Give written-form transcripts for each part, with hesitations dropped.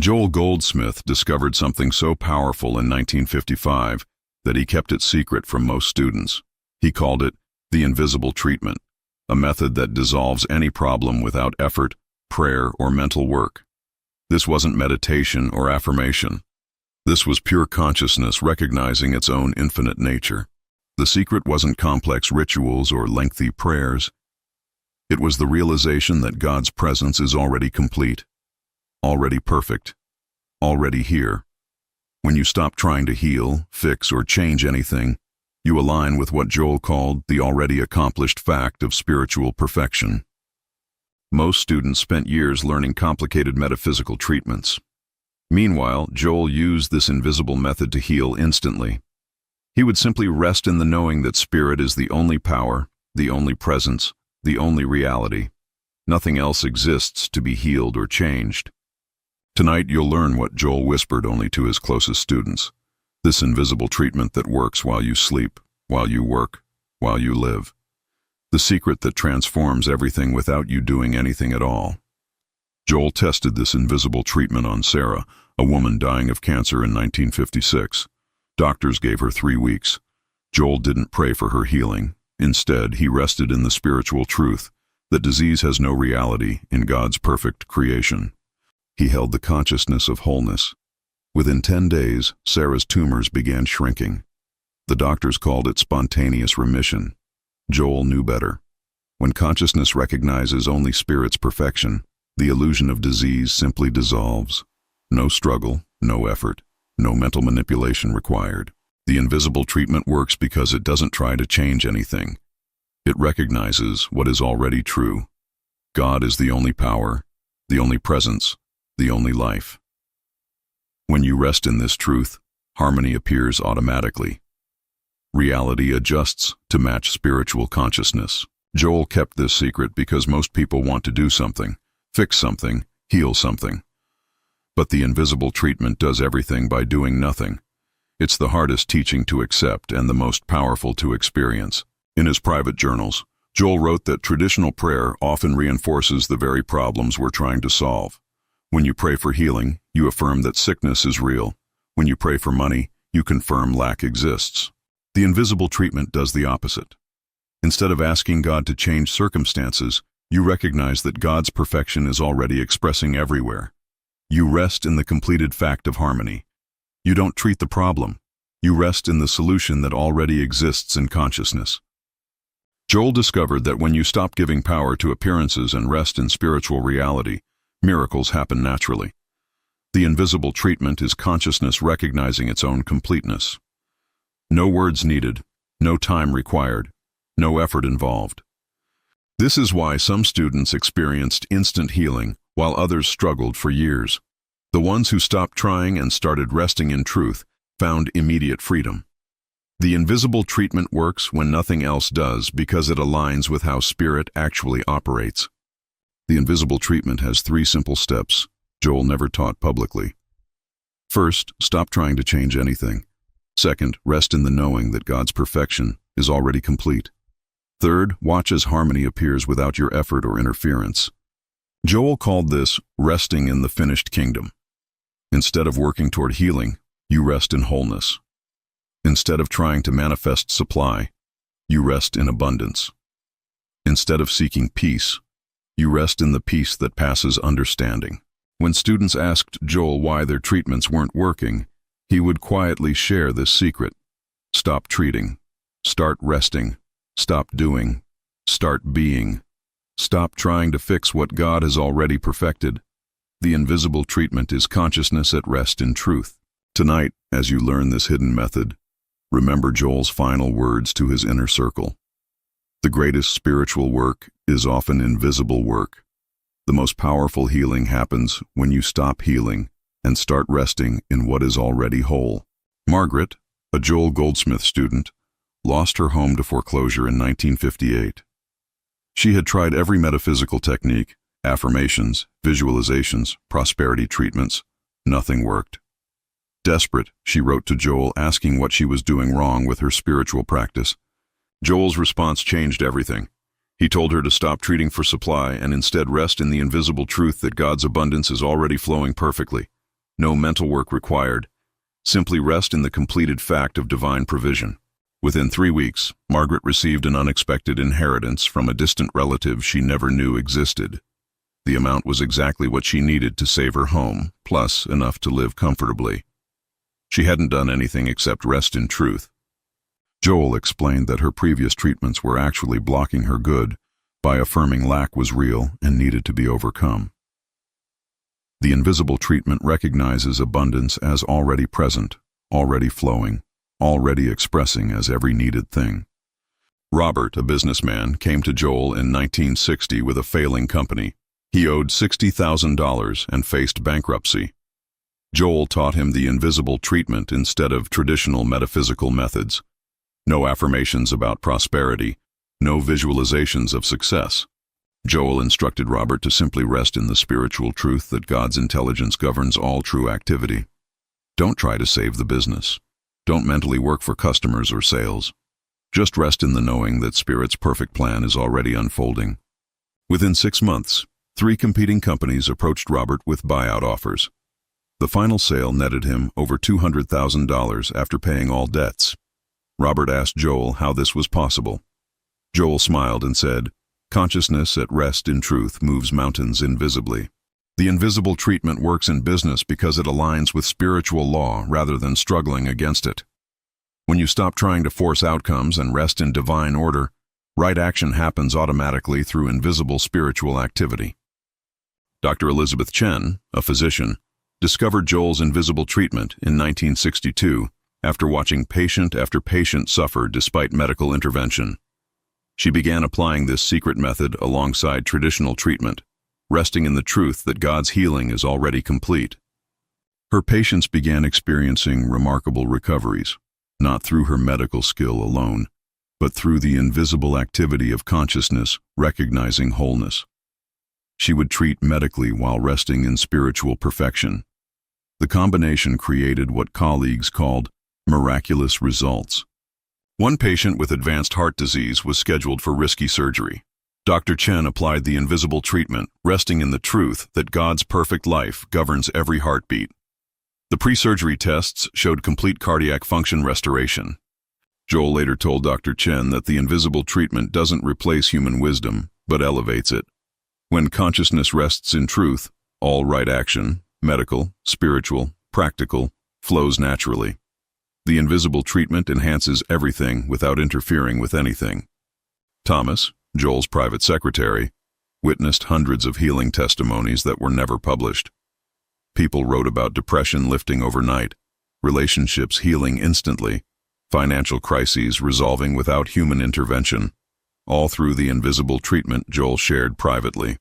Joel Goldsmith discovered something so powerful in 1955 that he kept it secret from most students. He called it the invisible treatment, a method that dissolves any problem without effort, prayer, or mental work. This wasn't meditation or affirmation. This was pure consciousness recognizing its own infinite nature. The secret wasn't complex rituals or lengthy prayers. It was the realization that God's presence is already complete, already perfect, already here. When you stop trying to heal, fix, or change anything, you align with what Joel called the already accomplished fact of spiritual perfection. Most students spent years learning complicated metaphysical treatments. Meanwhile, Joel used this invisible method to heal instantly. He would simply rest in the knowing that spirit is the only power, the only presence, the only reality. Nothing else exists to be healed or changed. Tonight you'll learn what Joel whispered only to his closest students. This invisible treatment that works while you sleep, while you work, while you live. The secret that transforms everything without you doing anything at all. Joel tested this invisible treatment on Sarah, a woman dying of cancer in 1956. Doctors gave her 3 weeks. Joel didn't pray for her healing. Instead, he rested in the spiritual truth that disease has no reality in God's perfect creation. He held the consciousness of wholeness. Within 10 days, Sarah's tumors began shrinking. The doctors called it spontaneous remission. Joel knew better. When consciousness recognizes only spirit's perfection, the illusion of disease simply dissolves. No struggle, no effort, no mental manipulation required. The invisible treatment works because it doesn't try to change anything. It recognizes what is already true. God is the only power, the only presence, the only life. When you rest in this truth, harmony appears automatically. Reality adjusts to match spiritual consciousness. Joel kept this secret because most people want to do something, fix something, heal something. But the invisible treatment does everything by doing nothing. It's the hardest teaching to accept and the most powerful to experience. In his private journals, Joel wrote that traditional prayer often reinforces the very problems we're trying to solve. When you pray for healing, you affirm that sickness is real. When you pray for money, you confirm lack exists. The invisible treatment does the opposite. Instead of asking God to change circumstances, you recognize that God's perfection is already expressing everywhere. You rest in the completed fact of harmony. You don't treat the problem. You rest in the solution that already exists in consciousness. Joel discovered that when you stop giving power to appearances and rest in spiritual reality, miracles happen naturally. The invisible treatment is consciousness recognizing its own completeness. No words needed, no time required, no effort involved. This is why some students experienced instant healing while others struggled for years. The ones who stopped trying and started resting in truth found immediate freedom. The invisible treatment works when nothing else does because it aligns with how spirit actually operates. The invisible treatment has 3 simple steps Joel never taught publicly. First, stop trying to change anything. Second, rest in the knowing that God's perfection is already complete. Third, watch as harmony appears without your effort or interference. Joel called this resting in the finished kingdom. Instead of working toward healing, you rest in wholeness. Instead of trying to manifest supply, you rest in abundance. Instead of seeking peace, you rest in the peace that passes understanding. When students asked Joel why their treatments weren't working, he would quietly share this secret. Stop treating. Start resting. Stop doing. Start being. Stop trying to fix what God has already perfected. The invisible treatment is consciousness at rest in truth. Tonight, as you learn this hidden method, remember Joel's final words to his inner circle. The greatest spiritual work is often invisible work. The most powerful healing happens when you stop healing and start resting in what is already whole. Margaret, a Joel Goldsmith student, lost her home to foreclosure in 1958. She had tried every metaphysical technique, affirmations, visualizations, prosperity treatments. Nothing worked. Desperate, she wrote to Joel asking what she was doing wrong with her spiritual practice. Joel's response changed everything. He told her to stop treating for supply and instead rest in the invisible truth that God's abundance is already flowing perfectly. No mental work required. Simply rest in the completed fact of divine provision. Within 3 weeks, Margaret received an unexpected inheritance from a distant relative she never knew existed. The amount was exactly what she needed to save her home, plus enough to live comfortably. She hadn't done anything except rest in truth. Joel explained that her previous treatments were actually blocking her good by affirming lack was real and needed to be overcome. The invisible treatment recognizes abundance as already present, already flowing, already expressing as every needed thing. Robert, a businessman, came to Joel in 1960 with a failing company. He owed $60,000 and faced bankruptcy. Joel taught him the invisible treatment instead of traditional metaphysical methods. No affirmations about prosperity, no visualizations of success. Joel instructed Robert to simply rest in the spiritual truth that God's intelligence governs all true activity. Don't try to save the business. Don't mentally work for customers or sales. Just rest in the knowing that Spirit's perfect plan is already unfolding. Within 6 months, 3 competing companies approached Robert with buyout offers. The final sale netted him over $200,000 after paying all debts. Robert asked Joel how this was possible. Joel smiled and said, "Consciousness at rest in truth moves mountains invisibly." The invisible treatment works in business because it aligns with spiritual law rather than struggling against it. When you stop trying to force outcomes and rest in divine order, right action happens automatically through invisible spiritual activity. Dr. Elizabeth Chen, a physician, discovered Joel's invisible treatment in 1962 after watching patient after patient suffer despite medical intervention. She began applying this secret method alongside traditional treatment, resting in the truth that God's healing is already complete. Her patients began experiencing remarkable recoveries, not through her medical skill alone, but through the invisible activity of consciousness recognizing wholeness. She would treat medically while resting in spiritual perfection. The combination created what colleagues called miraculous results. One patient with advanced heart disease was scheduled for risky surgery. Dr. Chen applied the invisible treatment, resting in the truth that God's perfect life governs every heartbeat. The pre-surgery tests showed complete cardiac function restoration. Joel later told Dr. Chen that the invisible treatment doesn't replace human wisdom, but elevates it. When consciousness rests in truth, all right action, medical, spiritual, practical, flows naturally. The invisible treatment enhances everything without interfering with anything. Thomas, Joel's private secretary, witnessed hundreds of healing testimonies that were never published. People wrote about depression lifting overnight, relationships healing instantly, financial crises resolving without human intervention, all through the invisible treatment Joel shared privately.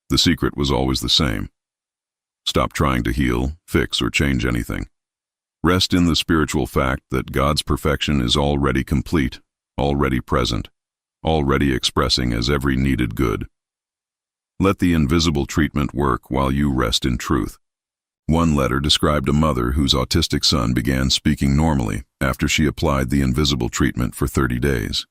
The secret was always the same. Stop trying to heal, fix, or change anything. Rest in the spiritual fact that God's perfection is already complete, already present, already expressing as every needed good. Let the invisible treatment work while you rest in truth. One letter described a mother whose autistic son began speaking normally after she applied the invisible treatment for 30 days.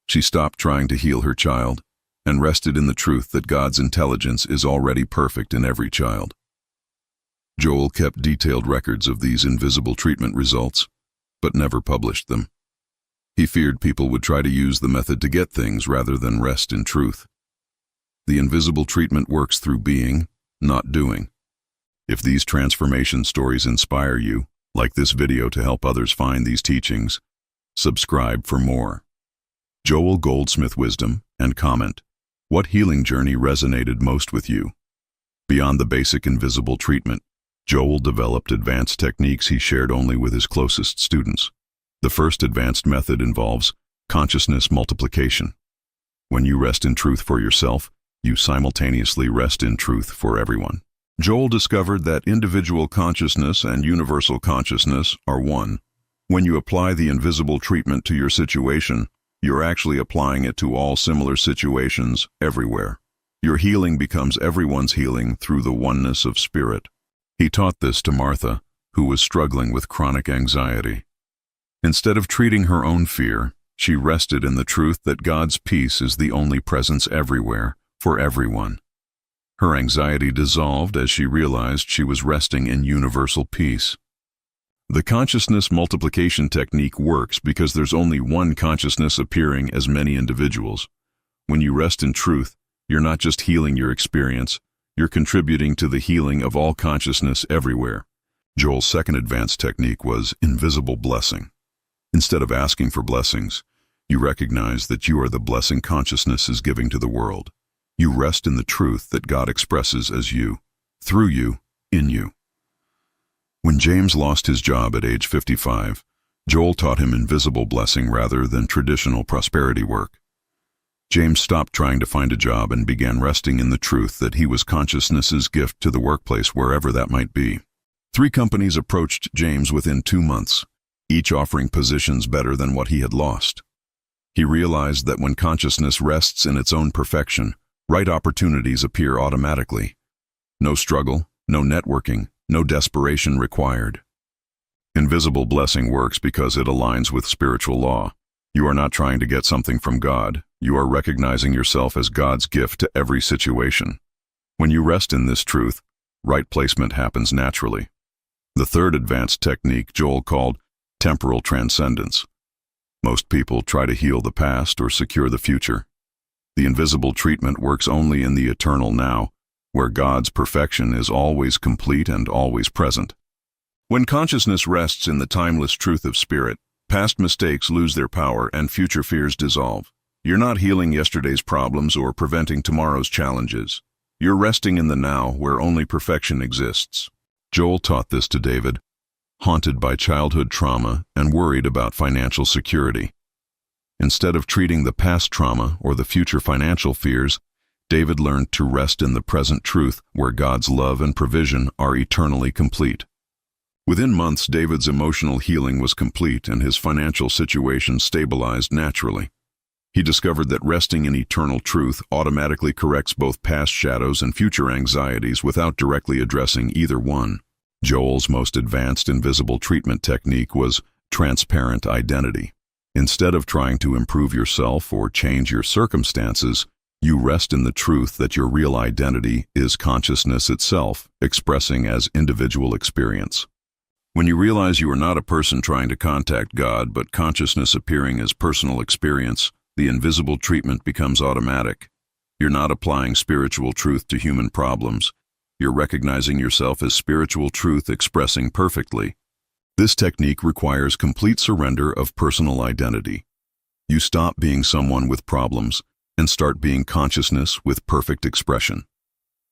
She stopped trying to heal her child and rested in the truth that God's intelligence is already perfect in every child. Joel kept detailed records of these invisible treatment results, but never published them. He feared people would try to use the method to get things rather than rest in truth. The invisible treatment works through being, not doing. If these transformation stories inspire you, like this video to help others find these teachings, subscribe for more. Joel Goldsmith Wisdom, and comment, what healing journey resonated most with you? Beyond the basic invisible treatment, Joel developed advanced techniques he shared only with his closest students. The first advanced method involves consciousness multiplication. When you rest in truth for yourself, you simultaneously rest in truth for everyone. Joel discovered that individual consciousness and universal consciousness are one. When you apply the invisible treatment to your situation, you're actually applying it to all similar situations everywhere. Your healing becomes everyone's healing through the oneness of spirit. He taught this to Martha, who was struggling with chronic anxiety. Instead of treating her own fear, she rested in the truth that God's peace is the only presence everywhere, for everyone. Her anxiety dissolved as she realized she was resting in universal peace. The consciousness multiplication technique works because there's only one consciousness appearing as many individuals. When you rest in truth, you're not just healing your experience, you're contributing to the healing of all consciousness everywhere. Joel's second advanced technique was invisible blessing. Instead of asking for blessings, you recognize that you are the blessing consciousness is giving to the world. You rest in the truth that God expresses as you, through you, in you. When James lost his job at age 55, Joel taught him invisible blessing rather than traditional prosperity work. James stopped trying to find a job and began resting in the truth that he was consciousness's gift to the workplace wherever that might be. 3 companies approached James within 2 months, each offering positions better than what he had lost. He realized that when consciousness rests in its own perfection, right opportunities appear automatically. No struggle, no networking, no desperation required. Invisible blessing works because it aligns with spiritual law. You are not trying to get something from God. You are recognizing yourself as God's gift to every situation. When you rest in this truth, right placement happens naturally. The third advanced technique Joel called temporal transcendence. Most people try to heal the past or secure the future. The invisible treatment works only in the eternal now, where God's perfection is always complete and always present. When consciousness rests in the timeless truth of spirit, past mistakes lose their power and future fears dissolve. You're not healing yesterday's problems or preventing tomorrow's challenges. You're resting in the now where only perfection exists. Joel taught this to David, haunted by childhood trauma and worried about financial security. Instead of treating the past trauma or the future financial fears, David learned to rest in the present truth where God's love and provision are eternally complete. Within months, David's emotional healing was complete and his financial situation stabilized naturally. He discovered that resting in eternal truth automatically corrects both past shadows and future anxieties without directly addressing either one. Joel's most advanced invisible treatment technique was transparent identity. Instead of trying to improve yourself or change your circumstances, you rest in the truth that your real identity is consciousness itself, expressing as individual experience. When you realize you are not a person trying to contact God, but consciousness appearing as personal experience, the invisible treatment becomes automatic. You're not applying spiritual truth to human problems. You're recognizing yourself as spiritual truth expressing perfectly. This technique requires complete surrender of personal identity. You stop being someone with problems and start being consciousness with perfect expression.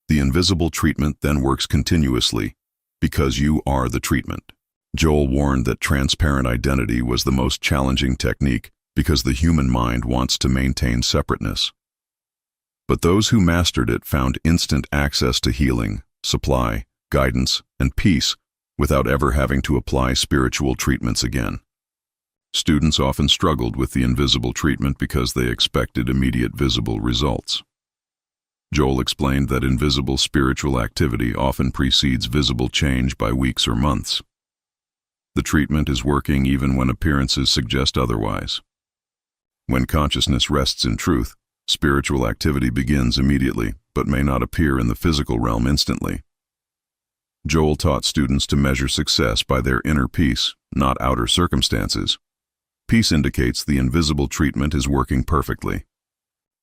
The invisible treatment then works continuously because you are the treatment. Joel warned that transparent identity was the most challenging technique because the human mind wants to maintain separateness. But those who mastered it found instant access to healing, supply, guidance, and peace without ever having to apply spiritual treatments again. Students often struggled with the invisible treatment because they expected immediate visible results. Joel explained that invisible spiritual activity often precedes visible change by weeks or months. The treatment is working even when appearances suggest otherwise. When consciousness rests in truth, spiritual activity begins immediately, but may not appear in the physical realm instantly. Joel taught students to measure success by their inner peace, not outer circumstances. Peace indicates the invisible treatment is working perfectly.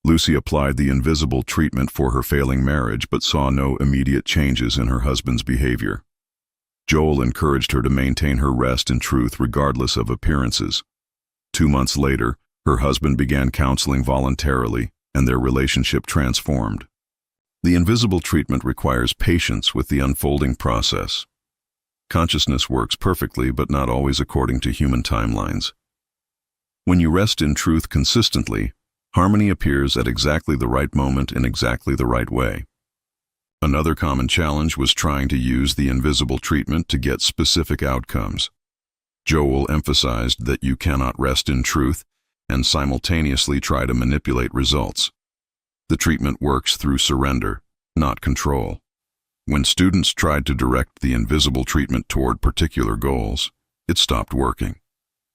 Lucy applied the invisible treatment for her failing marriage but saw no immediate changes in her husband's behavior. Joel encouraged her to maintain her rest in truth regardless of appearances. 2 months later, her husband began counseling voluntarily, and their relationship transformed. The invisible treatment requires patience with the unfolding process. Consciousness works perfectly, but not always according to human timelines. When you rest in truth consistently, harmony appears at exactly the right moment in exactly the right way. Another common challenge was trying to use the invisible treatment to get specific outcomes. Joel emphasized that you cannot rest in truth and simultaneously try to manipulate results. The treatment works through surrender, not control. When students tried to direct the invisible treatment toward particular goals, it stopped working.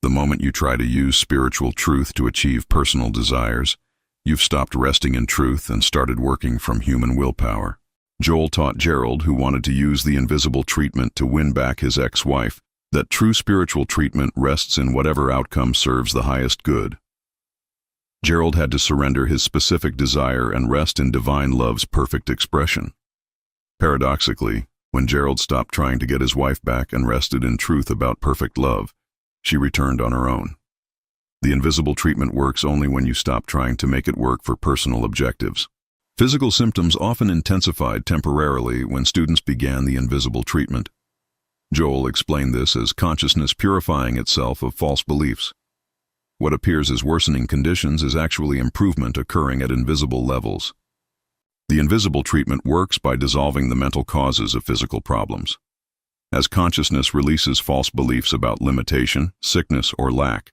The moment you try to use spiritual truth to achieve personal desires, you've stopped resting in truth and started working from human willpower. Joel taught Gerald, who wanted to use the invisible treatment to win back his ex-wife, that true spiritual treatment rests in whatever outcome serves the highest good. Gerald had to surrender his specific desire and rest in divine love's perfect expression. Paradoxically, when Gerald stopped trying to get his wife back and rested in truth about perfect love, she returned on her own. The invisible treatment works only when you stop trying to make it work for personal objectives. Physical symptoms often intensified temporarily when students began the invisible treatment. Joel explained this as consciousness purifying itself of false beliefs. What appears as worsening conditions is actually improvement occurring at invisible levels. The invisible treatment works by dissolving the mental causes of physical problems. As consciousness releases false beliefs about limitation, sickness, or lack,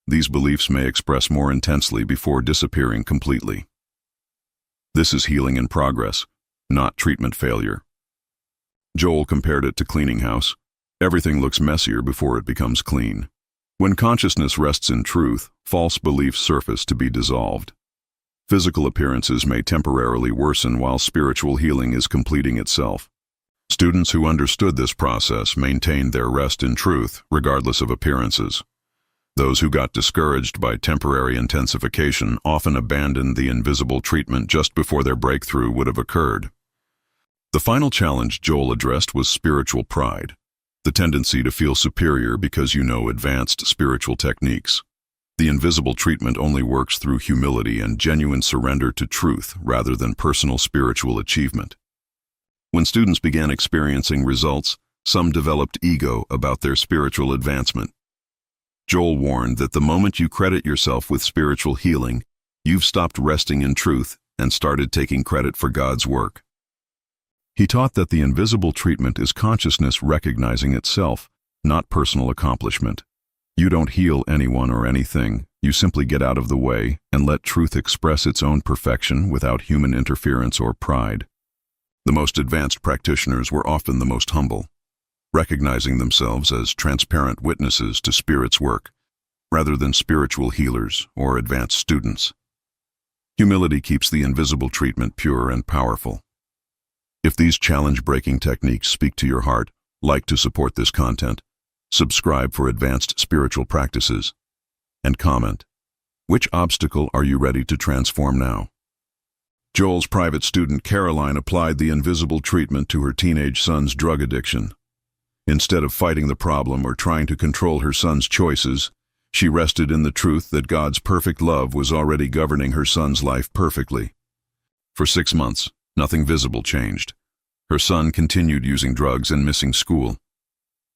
these beliefs may express more intensely before disappearing completely. This is healing in progress, not treatment failure. Joel compared it to cleaning house. Everything looks messier before it becomes clean. When consciousness rests in truth, false beliefs surface to be dissolved. Physical appearances may temporarily worsen while spiritual healing is completing itself. Students who understood this process maintained their rest in truth, regardless of appearances. Those who got discouraged by temporary intensification often abandoned the invisible treatment just before their breakthrough would have occurred. The final challenge Joel addressed was spiritual pride, the tendency to feel superior because you know advanced spiritual techniques. The invisible treatment only works through humility and genuine surrender to truth rather than personal spiritual achievement. When students began experiencing results, some developed ego about their spiritual advancement. Joel warned that the moment you credit yourself with spiritual healing, you've stopped resting in truth and started taking credit for God's work. He taught that the invisible treatment is consciousness recognizing itself, not personal accomplishment. You don't heal anyone or anything, you simply get out of the way and let truth express its own perfection without human interference or pride. The most advanced practitioners were often the most humble, recognizing themselves as transparent witnesses to Spirit's work, rather than spiritual healers or advanced students. Humility keeps the invisible treatment pure and powerful. If these challenge-breaking techniques speak to your heart, like to support this content, subscribe for advanced spiritual practices, and comment, which obstacle are you ready to transform now? Joel's private student Caroline applied the invisible treatment to her teenage son's drug addiction. Instead of fighting the problem or trying to control her son's choices, she rested in the truth that God's perfect love was already governing her son's life perfectly. For 6 months, nothing visible changed. Her son continued using drugs and missing school.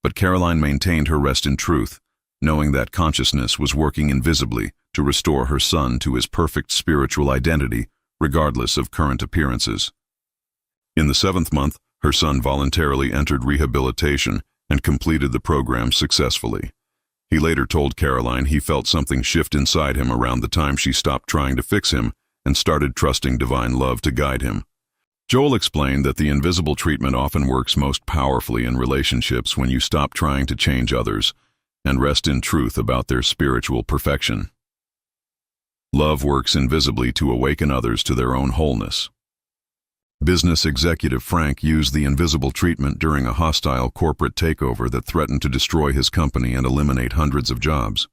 But Caroline maintained her rest in truth, knowing that consciousness was working invisibly to restore her son to his perfect spiritual identity, regardless of current appearances. In the 7th month, her son voluntarily entered rehabilitation and completed the program successfully. He later told Caroline he felt something shift inside him around the time she stopped trying to fix him and started trusting divine love to guide him. Joel explained that the invisible treatment often works most powerfully in relationships when you stop trying to change others and rest in truth about their spiritual perfection. Love works invisibly to awaken others to their own wholeness. Business executive Frank used the invisible treatment during a hostile corporate takeover that threatened to destroy his company and eliminate hundreds of jobs.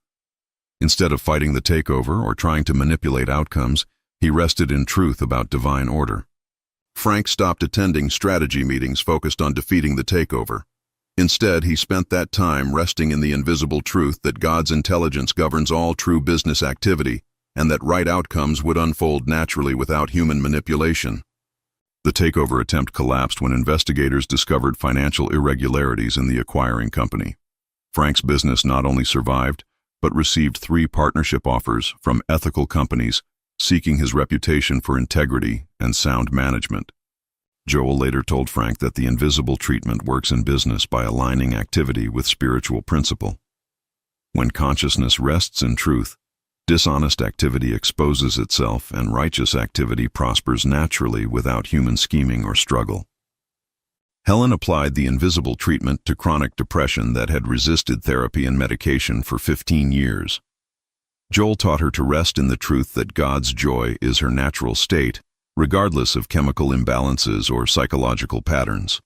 Instead of fighting the takeover or trying to manipulate outcomes, he rested in truth about divine order. Frank stopped attending strategy meetings focused on defeating the takeover. Instead, he spent that time resting in the invisible truth that God's intelligence governs all true business activity and that right outcomes would unfold naturally without human manipulation. The takeover attempt collapsed when investigators discovered financial irregularities in the acquiring company. Frank's business not only survived, but received 3 partnership offers from ethical companies seeking his reputation for integrity and sound management. Joel later told Frank that the invisible treatment works in business by aligning activity with spiritual principle. When consciousness rests in truth, dishonest activity exposes itself and righteous activity prospers naturally without human scheming or struggle. Helen applied the invisible treatment to chronic depression that had resisted therapy and medication for 15 years. Joel taught her to rest in the truth that God's joy is her natural state regardless of chemical imbalances or psychological patterns.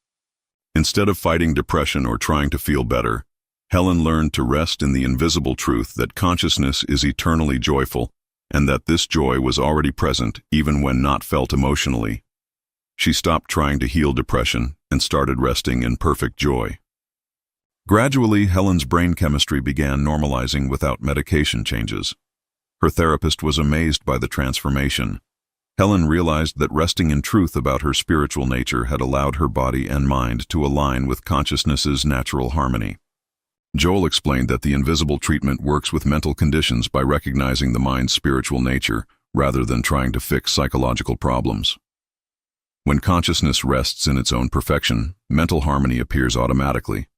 Instead of fighting depression or trying to feel better, Helen learned to rest in the invisible truth that consciousness is eternally joyful and that this joy was already present even when not felt emotionally. She stopped trying to heal depression and started resting in perfect joy. Gradually, Helen's brain chemistry began normalizing without medication changes. Her therapist was amazed by the transformation. Helen realized that resting in truth about her spiritual nature had allowed her body and mind to align with consciousness's natural harmony. Joel explained that the invisible treatment works with mental conditions by recognizing the mind's spiritual nature rather than trying to fix psychological problems. When consciousness rests in its own perfection, mental harmony appears automatically.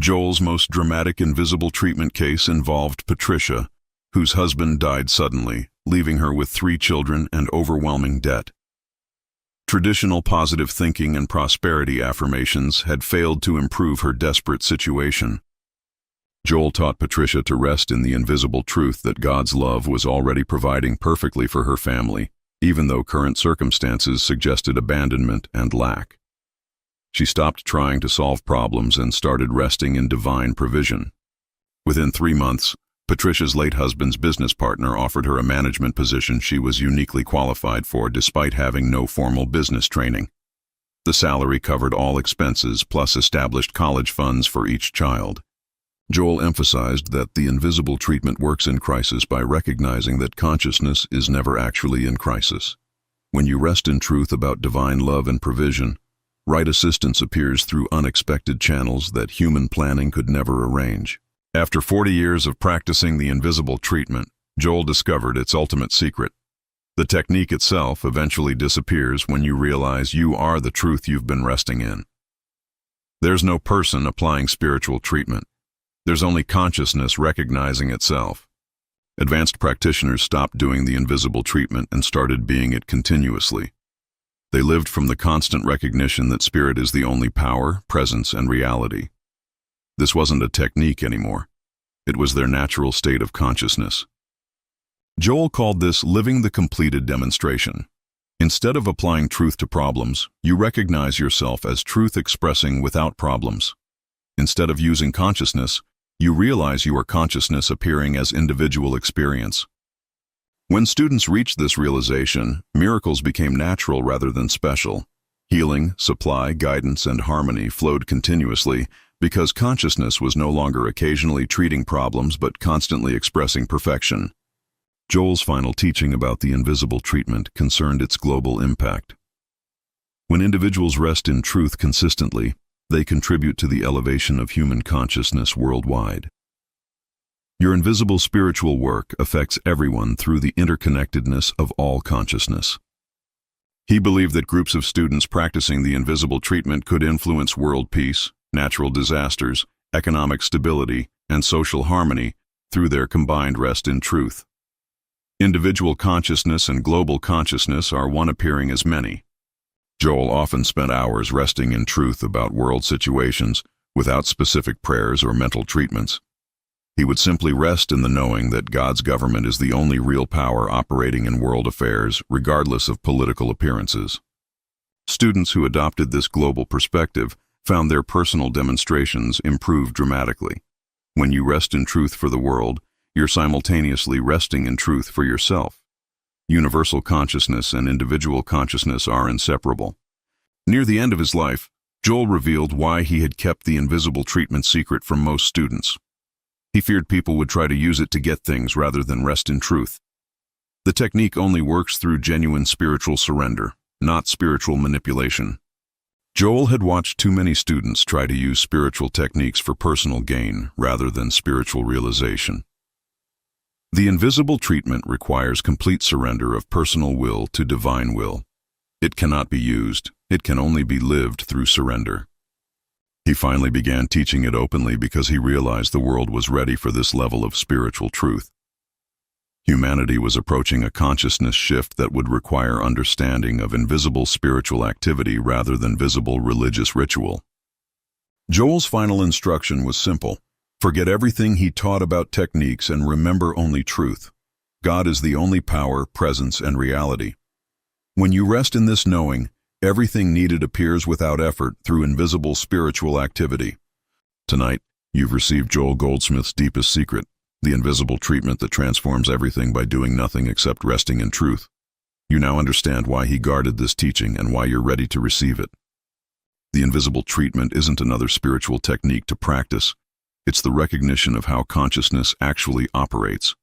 Joel's most dramatic invisible treatment case involved Patricia, whose husband died suddenly, leaving her with 3 children and overwhelming debt. Traditional positive thinking and prosperity affirmations had failed to improve her desperate situation. Joel taught Patricia to rest in the invisible truth that God's love was already providing perfectly for her family, even though current circumstances suggested abandonment and lack. She stopped trying to solve problems and started resting in divine provision. Within 3 months, Patricia's late husband's business partner offered her a management position she was uniquely qualified for despite having no formal business training. The salary covered all expenses plus established college funds for each child. Joel emphasized that the invisible treatment works in crisis by recognizing that consciousness is never actually in crisis. When you rest in truth about divine love and provision, right assistance appears through unexpected channels that human planning could never arrange. After 40 years of practicing the invisible treatment, Joel discovered its ultimate secret. The technique itself eventually disappears when you realize you are the truth you've been resting in. There's no person applying spiritual treatment. There's only consciousness recognizing itself. Advanced practitioners stopped doing the invisible treatment and started being it continuously. They lived from the constant recognition that spirit is the only power, presence, and reality. This wasn't a technique anymore. It was their natural state of consciousness. Joel called this living the completed demonstration. Instead of applying truth to problems, you recognize yourself as truth expressing without problems. Instead of using consciousness, you realize you are consciousness appearing as individual experience. When students reached this realization, miracles became natural rather than special. Healing, supply, guidance, and harmony flowed continuously because consciousness was no longer occasionally treating problems but constantly expressing perfection. Joel's final teaching about the invisible treatment concerned its global impact. When individuals rest in truth consistently, they contribute to the elevation of human consciousness worldwide. Your invisible spiritual work affects everyone through the interconnectedness of all consciousness. He believed that groups of students practicing the invisible treatment could influence world peace, natural disasters, economic stability, and social harmony through their combined rest in truth. Individual consciousness and global consciousness are one appearing as many. Joel often spent hours resting in truth about world situations without specific prayers or mental treatments. He would simply rest in the knowing that God's government is the only real power operating in world affairs, regardless of political appearances. Students who adopted this global perspective found their personal demonstrations improve dramatically. When you rest in truth for the world, you're simultaneously resting in truth for yourself. Universal consciousness and individual consciousness are inseparable. Near the end of his life, Joel revealed why he had kept the invisible treatment secret from most students. He feared people would try to use it to get things rather than rest in truth. The technique only works through genuine spiritual surrender, not spiritual manipulation. Joel had watched too many students try to use spiritual techniques for personal gain rather than spiritual realization. The invisible treatment requires complete surrender of personal will to divine will. It cannot be used, it can only be lived through surrender. He finally began teaching it openly because he realized the world was ready for this level of spiritual truth. Humanity was approaching a consciousness shift that would require understanding of invisible spiritual activity rather than visible religious ritual. Joel's final instruction was simple. Forget everything he taught about techniques and remember only truth. God is the only power, presence, and reality. When you rest in this knowing, everything needed appears without effort through invisible spiritual activity. Tonight, you've received Joel Goldsmith's deepest secret, the invisible treatment that transforms everything by doing nothing except resting in truth. You now understand why he guarded this teaching and why you're ready to receive it. The invisible treatment isn't another spiritual technique to practice. It's the recognition of how consciousness actually operates.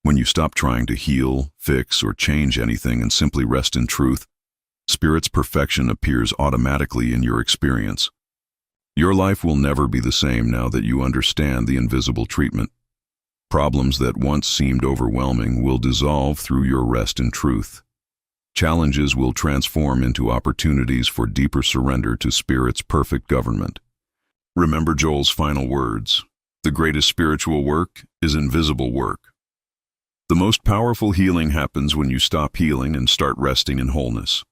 When you stop trying to heal, fix, or change anything and simply rest in truth, Spirit's perfection appears automatically in your experience. Your life will never be the same now that you understand the invisible treatment. Problems that once seemed overwhelming will dissolve through your rest in truth. Challenges will transform into opportunities for deeper surrender to Spirit's perfect government. Remember Joel's final words: the greatest spiritual work is invisible work. The most powerful healing happens when you stop healing and start resting in wholeness.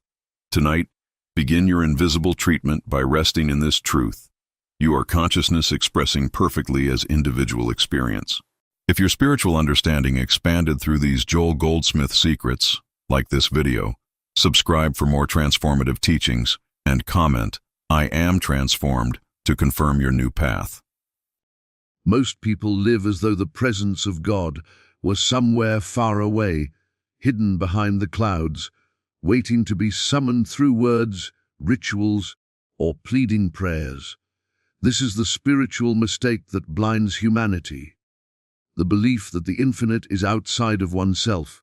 Tonight, begin your invisible treatment by resting in this truth. You are consciousness expressing perfectly as individual experience. If your spiritual understanding expanded through these Joel Goldsmith secrets, like this video, subscribe for more transformative teachings, and comment, "I am transformed," to confirm your new path. Most people live as though the presence of God was somewhere far away, hidden behind the clouds, waiting to be summoned through words, rituals, or pleading prayers. This is the spiritual mistake that blinds humanity. The belief that the infinite is outside of oneself.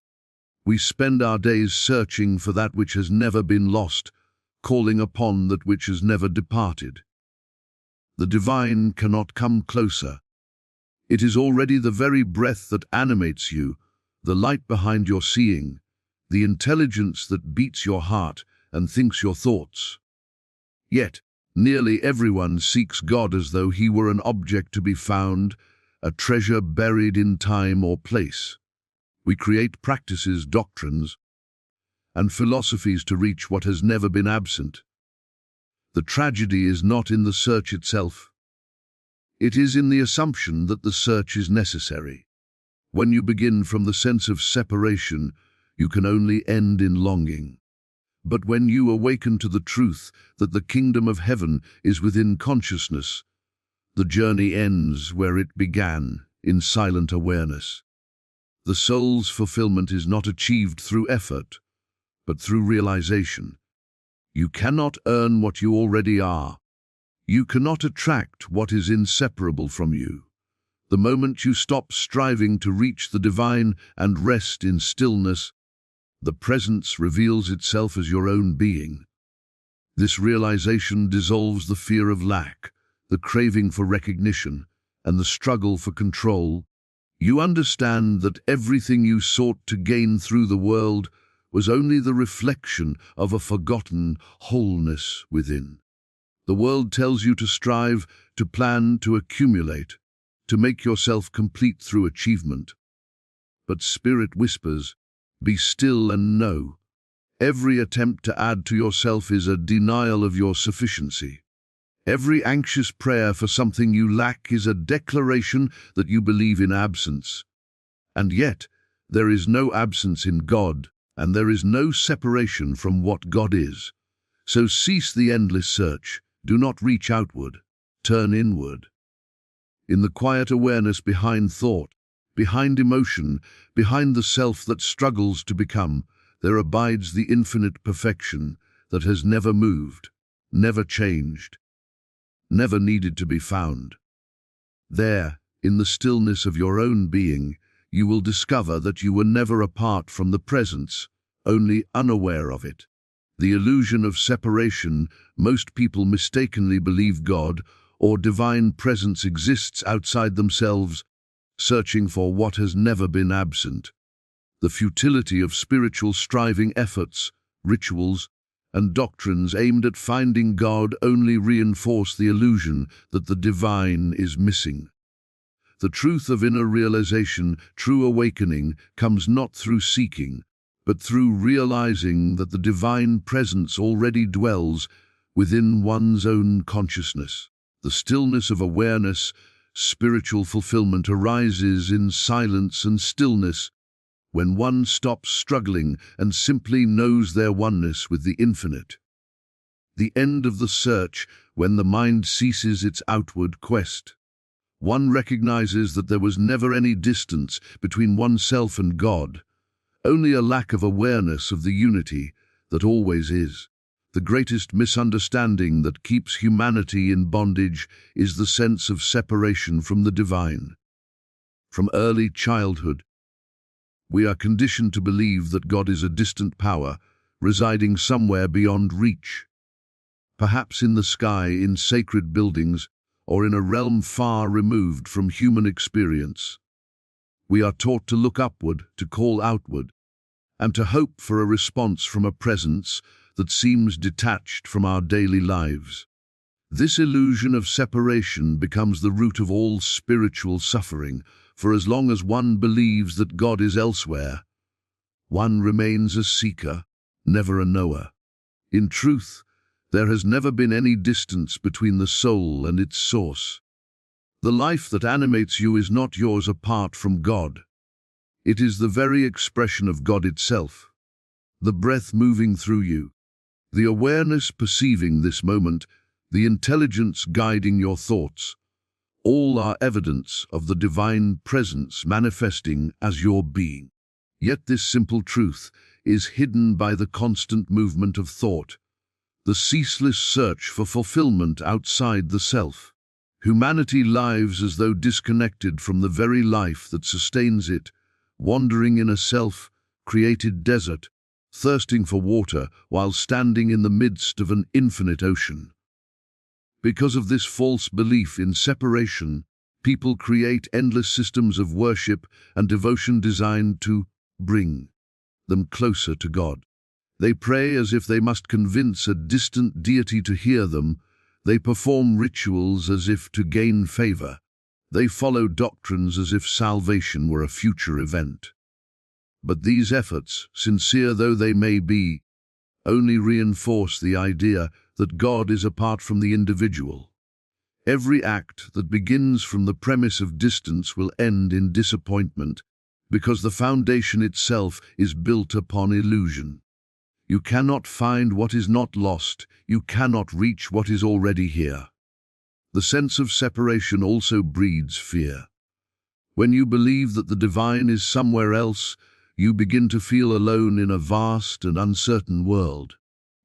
We spend our days searching for that which has never been lost, calling upon that which has never departed. The divine cannot come closer. It is already the very breath that animates you, the light behind your seeing, the intelligence that beats your heart and thinks your thoughts. Yet, nearly everyone seeks God as though he were an object to be found, a treasure buried in time or place. We create practices, doctrines, and philosophies to reach what has never been absent. The tragedy is not in the search itself. It is in the assumption that the search is necessary. When you begin from the sense of separation, you can only end in longing. But when you awaken to the truth that the kingdom of heaven is within consciousness, the journey ends where it began, in silent awareness. The soul's fulfillment is not achieved through effort, but through realization. You cannot earn what you already are. You cannot attract what is inseparable from you. The moment you stop striving to reach the divine and rest in stillness, the presence reveals itself as your own being. This realization dissolves the fear of lack, the craving for recognition, and the struggle for control. You understand that everything you sought to gain through the world was only the reflection of a forgotten wholeness within. The world tells you to strive, to plan, to accumulate, to make yourself complete through achievement. But Spirit whispers, "Be still and know." Every attempt to add to yourself is a denial of your sufficiency. Every anxious prayer for something you lack is a declaration that you believe in absence. And yet, there is no absence in God, and there is no separation from what God is. So cease the endless search. Do not reach outward. Turn inward. In the quiet awareness behind thought, behind emotion, behind the self that struggles to become, there abides the infinite perfection that has never moved, never changed, never needed to be found. There, in the stillness of your own being, you will discover that you were never apart from the presence, only unaware of it. The illusion of separation, most people mistakenly believe God or divine presence exists outside themselves, searching for what has never been absent. The futility of spiritual striving efforts, rituals, and doctrines aimed at finding God only reinforce the illusion that the divine is missing. The truth of inner realization, true awakening, comes not through seeking, but through realizing that the divine presence already dwells within one's own consciousness. The stillness of awareness, spiritual fulfillment arises in silence and stillness, when one stops struggling and simply knows their oneness with the infinite. The end of the search, when the mind ceases its outward quest. One recognizes that there was never any distance between oneself and God, only a lack of awareness of the unity that always is. The greatest misunderstanding that keeps humanity in bondage is the sense of separation from the divine. From early childhood, we are conditioned to believe that God is a distant power, residing somewhere beyond reach. Perhaps in the sky, in sacred buildings, or in a realm far removed from human experience. We are taught to look upward, to call outward, and to hope for a response from a presence that seems detached from our daily lives. This illusion of separation becomes the root of all spiritual suffering, for as long as one believes that God is elsewhere, one remains a seeker, never a knower. In truth, there has never been any distance between the soul and its source. The life that animates you is not yours apart from God. It is the very expression of God itself, the breath moving through you, the awareness perceiving this moment, the intelligence guiding your thoughts. All are evidence of the divine presence manifesting as your being. Yet this simple truth is hidden by the constant movement of thought, the ceaseless search for fulfillment outside the self. Humanity lives as though disconnected from the very life that sustains it, wandering in a self-created desert, thirsting for water while standing in the midst of an infinite ocean. Because of this false belief in separation, people create endless systems of worship and devotion designed to bring them closer to God. They pray as if they must convince a distant deity to hear them. They perform rituals as if to gain favor. They follow doctrines as if salvation were a future event. But these efforts, sincere though they may be, only reinforce the idea that God is apart from the individual. Every act that begins from the premise of distance will end in disappointment, because the foundation itself is built upon illusion. You cannot find what is not lost. You cannot reach what is already here. The sense of separation also breeds fear. When you believe that the divine is somewhere else, you begin to feel alone in a vast and uncertain world.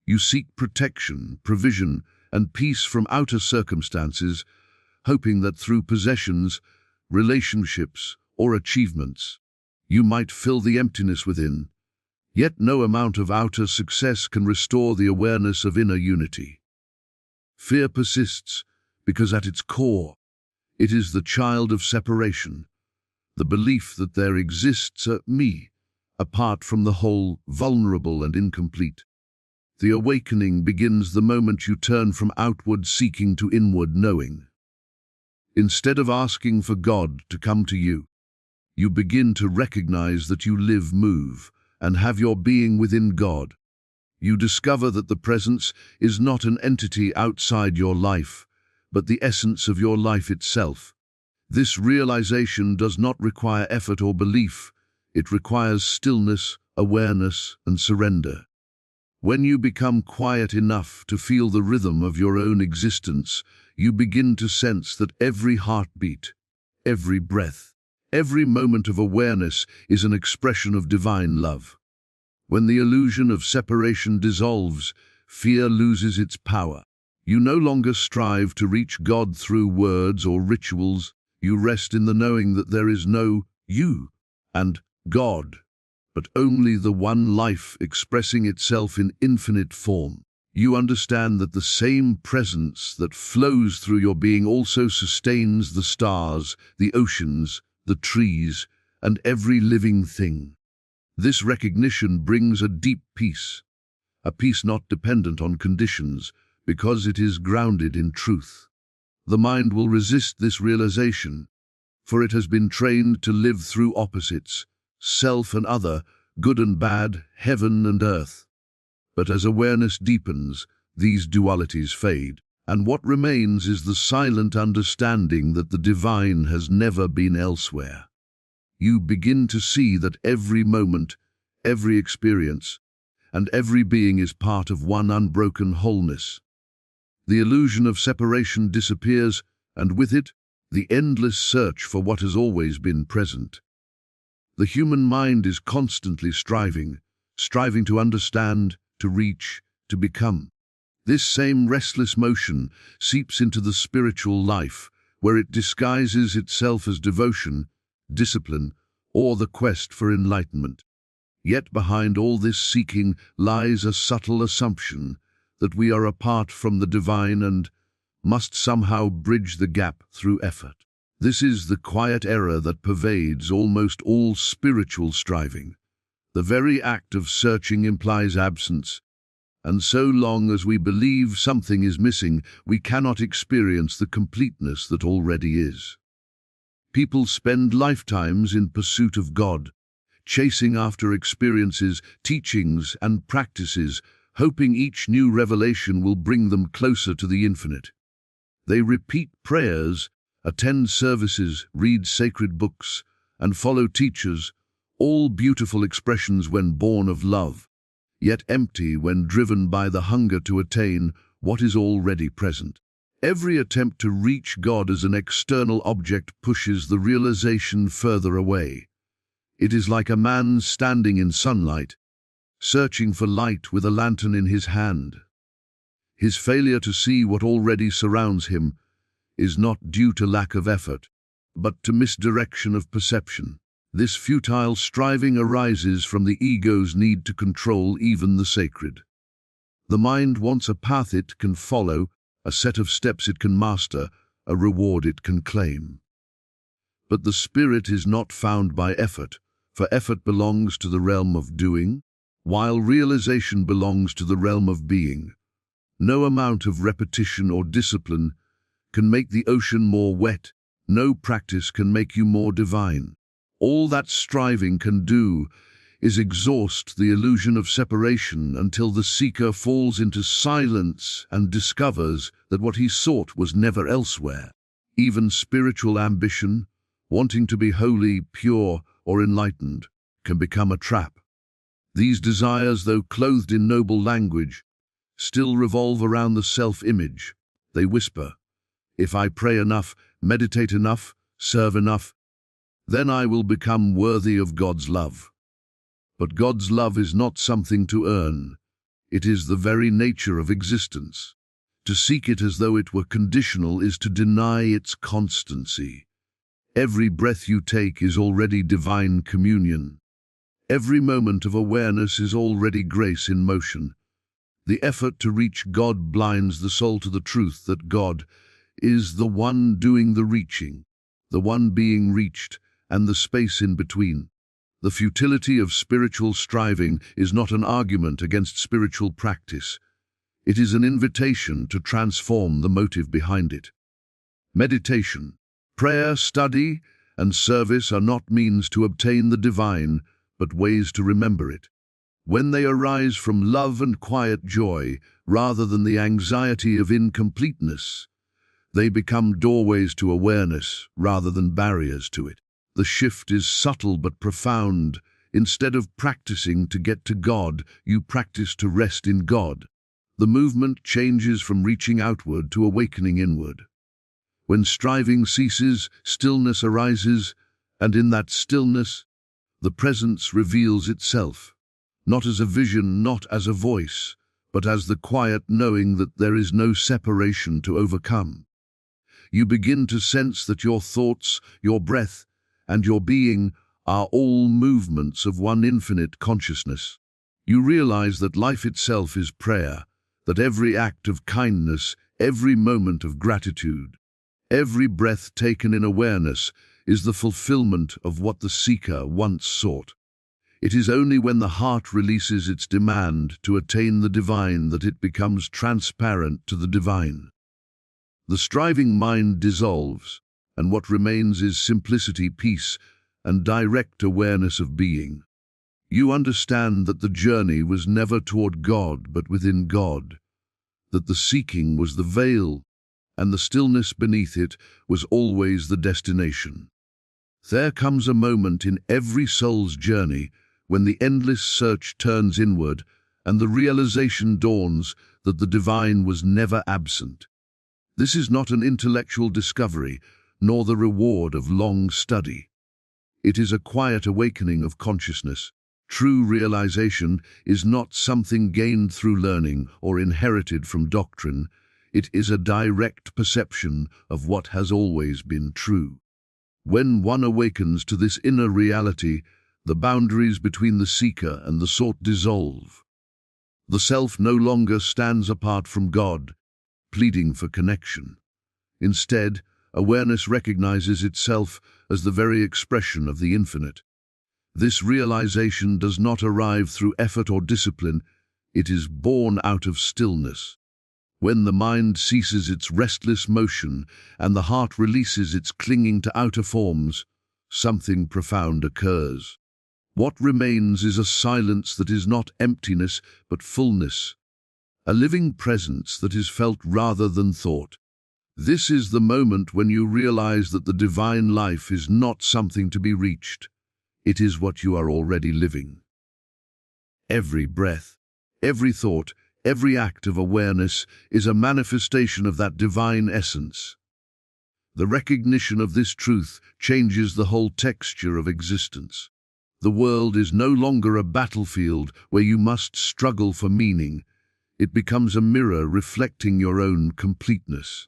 You seek protection, provision, and peace from outer circumstances, hoping that through possessions, relationships, or achievements, you might fill the emptiness within. Yet no amount of outer success can restore the awareness of inner unity. Fear persists because at its core, it is the child of separation, the belief that there exists a me, apart from the whole, vulnerable and incomplete. The awakening begins the moment you turn from outward seeking to inward knowing. Instead of asking for God to come to you, you begin to recognize that you live, move, and have your being within God. You discover that the presence is not an entity outside your life, but the essence of your life itself. This realization does not require effort or belief. It requires stillness, awareness, and surrender. When you become quiet enough to feel the rhythm of your own existence, you begin to sense that every heartbeat, every breath, every moment of awareness is an expression of divine love. When the illusion of separation dissolves, fear loses its power. You no longer strive to reach God through words or rituals. You rest in the knowing that there is no you and God, but only the one life expressing itself in infinite form. You understand that the same presence that flows through your being also sustains the stars, the oceans, the trees, and every living thing. This recognition brings a deep peace, a peace not dependent on conditions, because it is grounded in truth. The mind will resist this realization, for it has been trained to live through opposites, self and other, good and bad, heaven and earth. But as awareness deepens, these dualities fade, and what remains is the silent understanding that the divine has never been elsewhere. you begin to see that every moment, every experience, and every being is part of one unbroken wholeness. The illusion of separation disappears, and with it, the endless search for what has always been present. The human mind is constantly striving to understand, to reach, to become. This same restless motion seeps into the spiritual life, where it disguises itself as devotion, discipline, or the quest for enlightenment. Yet behind all this seeking lies a subtle assumption that we are apart from the divine and must somehow bridge the gap through effort. This is the quiet error that pervades almost all spiritual striving. The very act of searching implies absence, and so long as we believe something is missing, we cannot experience the completeness that already is. People spend lifetimes in pursuit of God, chasing after experiences, teachings, and practices, hoping each new revelation will bring them closer to the infinite. They repeat prayers, attend services, read sacred books, and follow teachers, all beautiful expressions when born of love, yet empty when driven by the hunger to attain what is already present. Every attempt to reach God as an external object pushes the realization further away. It is like a man standing in sunlight, searching for light with a lantern in his hand. His failure to see what already surrounds him is not due to lack of effort, but to misdirection of perception. This futile striving arises from the ego's need to control even the sacred. The mind wants a path it can follow, a set of steps it can master, a reward it can claim. But the spirit is not found by effort, for effort belongs to the realm of doing, while realization belongs to the realm of being. No amount of repetition or discipline can make the ocean more wet, no practice can make you more divine. All that striving can do is exhaust the illusion of separation until the seeker falls into silence and discovers that what he sought was never elsewhere. Even spiritual ambition, wanting to be holy, pure, or enlightened, can become a trap. These desires, though clothed in noble language, still revolve around the self-image. They whisper, "If I pray enough, meditate enough, serve enough, then I will become worthy of God's love." But God's love is not something to earn. It is the very nature of existence. To seek it as though it were conditional is to deny its constancy. Every breath you take is already divine communion. Every moment of awareness is already grace in motion. The effort to reach God blinds the soul to the truth that God is the one doing the reaching, the one being reached, and the space in between. The futility of spiritual striving is not an argument against spiritual practice. It is an invitation to transform the motive behind it. Meditation, prayer, study, and service are not means to obtain the divine, but ways to remember it. When they arise from love and quiet joy, rather than the anxiety of incompleteness, they become doorways to awareness rather than barriers to it. The shift is subtle but profound. Instead of practicing to get to God, you practice to rest in God. The movement changes from reaching outward to awakening inward. When striving ceases, stillness arises, and in that stillness, the presence reveals itself, not as a vision, not as a voice, but as the quiet knowing that there is no separation to overcome. You begin to sense that your thoughts, your breath, and your being are all movements of one infinite consciousness. You realize that life itself is prayer, that every act of kindness, every moment of gratitude, every breath taken in awareness is the fulfillment of what the seeker once sought. It is only when the heart releases its demand to attain the divine that it becomes transparent to the divine. The striving mind dissolves, and what remains is simplicity, peace, and direct awareness of being. You understand that the journey was never toward God but within God, that the seeking was the veil, and the stillness beneath it was always the destination. There comes a moment in every soul's journey when the endless search turns inward and the realization dawns that the divine was never absent. This is not an intellectual discovery, nor the reward of long study. It is a quiet awakening of consciousness. True realization is not something gained through learning or inherited from doctrine. It is a direct perception of what has always been true. When one awakens to this inner reality, the boundaries between the seeker and the sought dissolve. The self no longer stands apart from God, pleading for connection. Instead, awareness recognizes itself as the very expression of the infinite. This realization does not arrive through effort or discipline, it is born out of stillness. When the mind ceases its restless motion and the heart releases its clinging to outer forms, something profound occurs. What remains is a silence that is not emptiness but fullness, a living presence that is felt rather than thought. This is the moment when you realize that the divine life is not something to be reached. It is what you are already living. Every breath, every thought, every act of awareness is a manifestation of that divine essence. The recognition of this truth changes the whole texture of existence. The world is no longer a battlefield where you must struggle for meaning. It becomes a mirror reflecting your own completeness.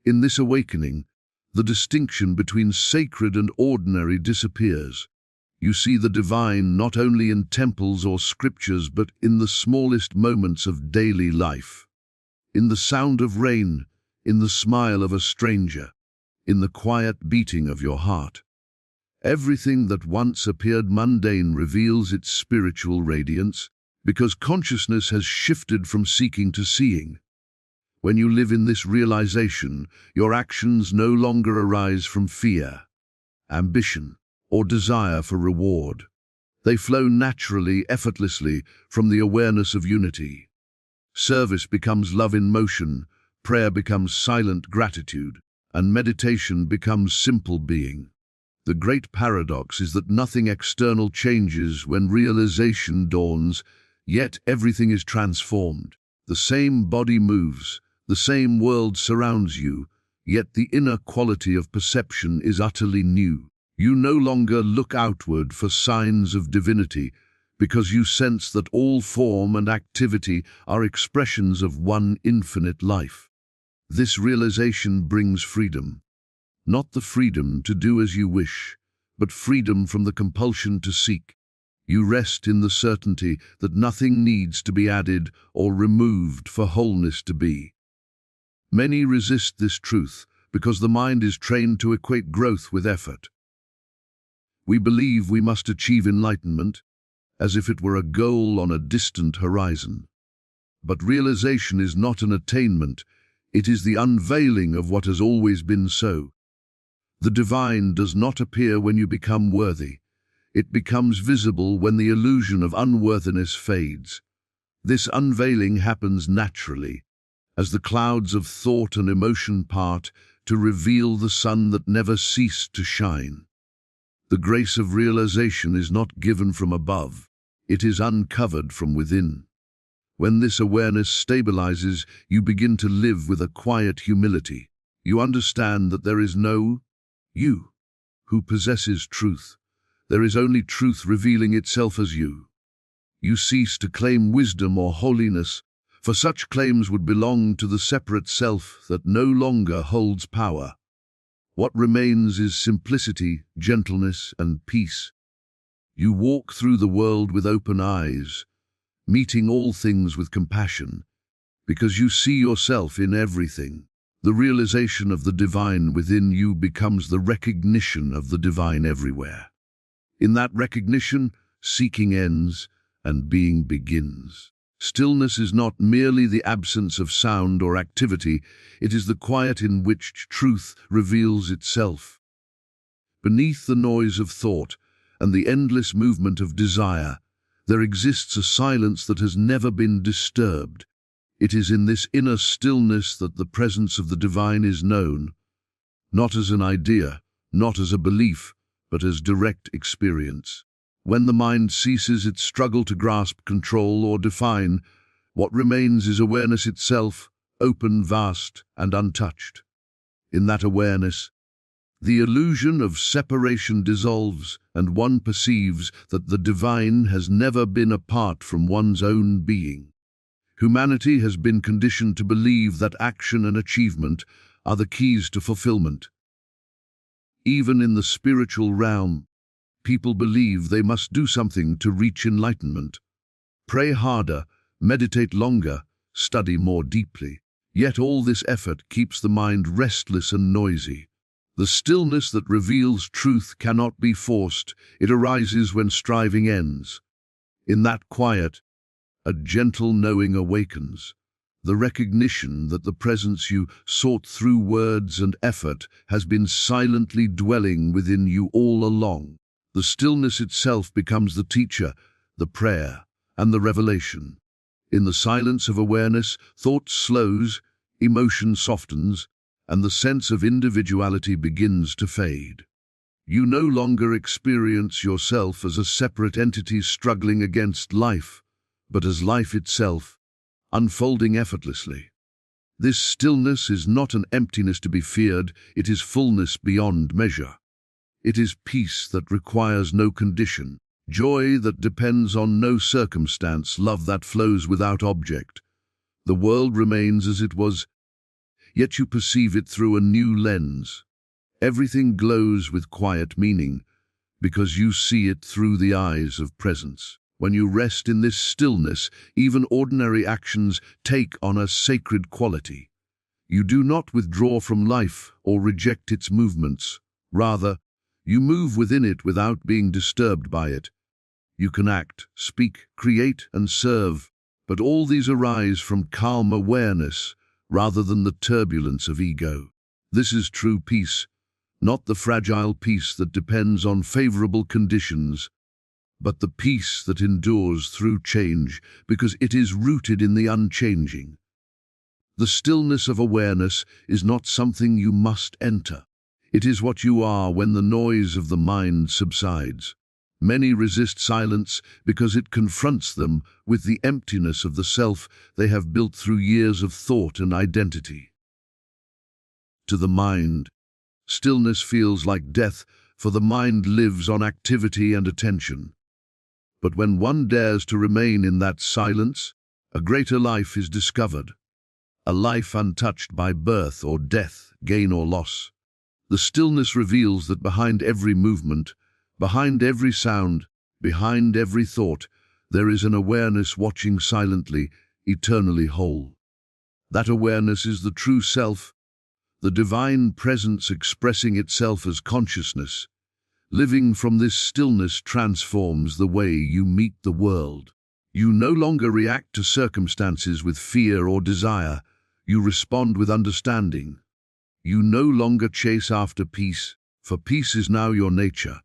In this awakening, the distinction between sacred and ordinary disappears. You see the divine not only in temples or scriptures, but in the smallest moments of daily life. In the sound of rain, in the smile of a stranger, in the quiet beating of your heart. Everything that once appeared mundane reveals its spiritual radiance, because consciousness has shifted from seeking to seeing. When you live in this realization, your actions no longer arise from fear, ambition, or desire for reward. They flow naturally, effortlessly, from the awareness of unity. Service becomes love in motion, prayer becomes silent gratitude, and meditation becomes simple being. The great paradox is that nothing external changes when realization dawns, yet everything is transformed. The same body moves, the same world surrounds you, yet the inner quality of perception is utterly new. You no longer look outward for signs of divinity, because you sense that all form and activity are expressions of one infinite life. This realization brings freedom. Not the freedom to do as you wish, but freedom from the compulsion to seek. You rest in the certainty that nothing needs to be added or removed for wholeness to be. Many resist this truth because the mind is trained to equate growth with effort. We believe we must achieve enlightenment, as if it were a goal on a distant horizon. But realization is not an attainment, it is the unveiling of what has always been so. The divine does not appear when you become worthy. It becomes visible when the illusion of unworthiness fades. This unveiling happens naturally, as the clouds of thought and emotion part to reveal the sun that never ceased to shine. The grace of realization is not given from above, it is uncovered from within. When this awareness stabilizes, you begin to live with a quiet humility. You understand that there is no you who possesses truth. There is only truth revealing itself as you. You cease to claim wisdom or holiness, for such claims would belong to the separate self that no longer holds power. What remains is simplicity, gentleness, and peace. You walk through the world with open eyes, meeting all things with compassion, because you see yourself in everything. The realization of the divine within you becomes the recognition of the divine everywhere. In that recognition, seeking ends and being begins. Stillness is not merely the absence of sound or activity, it is the quiet in which truth reveals itself. Beneath the noise of thought and the endless movement of desire, there exists a silence that has never been disturbed. It is in this inner stillness that the presence of the divine is known, not as an idea, not as a belief, but as direct experience. When the mind ceases its struggle to grasp, control, or define, what remains is awareness itself, open, vast, and untouched. In that awareness, the illusion of separation dissolves, and one perceives that the divine has never been apart from one's own being. Humanity has been conditioned to believe that action and achievement are the keys to fulfillment. Even in the spiritual realm, people believe they must do something to reach enlightenment. Pray harder, meditate longer, study more deeply. Yet all this effort keeps the mind restless and noisy. The stillness that reveals truth cannot be forced. It arises when striving ends. In that quiet, a gentle knowing awakens, the recognition that the presence you sought through words and effort has been silently dwelling within you all along. The stillness itself becomes the teacher, the prayer, and the revelation. In the silence of awareness, thought slows, emotion softens, and the sense of individuality begins to fade. You no longer experience yourself as a separate entity struggling against life, but as life itself, unfolding effortlessly. This stillness is not an emptiness to be feared, it is fullness beyond measure. It is peace that requires no condition, joy that depends on no circumstance, love that flows without object. The world remains as it was, yet you perceive it through a new lens. Everything glows with quiet meaning, because you see it through the eyes of presence. When you rest in this stillness, even ordinary actions take on a sacred quality. You do not withdraw from life or reject its movements. Rather, you move within it without being disturbed by it. You can act, speak, create, and serve, but all these arise from calm awareness rather than the turbulence of ego. This is true peace, not the fragile peace that depends on favorable conditions, but the peace that endures through change because it is rooted in the unchanging. The stillness of awareness is not something you must enter. It is what you are when the noise of the mind subsides. Many resist silence because it confronts them with the emptiness of the self they have built through years of thought and identity. To the mind, stillness feels like death, for the mind lives on activity and attention. But when one dares to remain in that silence, a greater life is discovered, a life untouched by birth or death, gain or loss. The stillness reveals that behind every movement, behind every sound, behind every thought, there is an awareness watching silently, eternally whole. That awareness is the true self, the divine presence expressing itself as consciousness. Living from this stillness transforms the way you meet the world. You no longer react to circumstances with fear or desire. You respond with understanding. You no longer chase after peace, for peace is now your nature.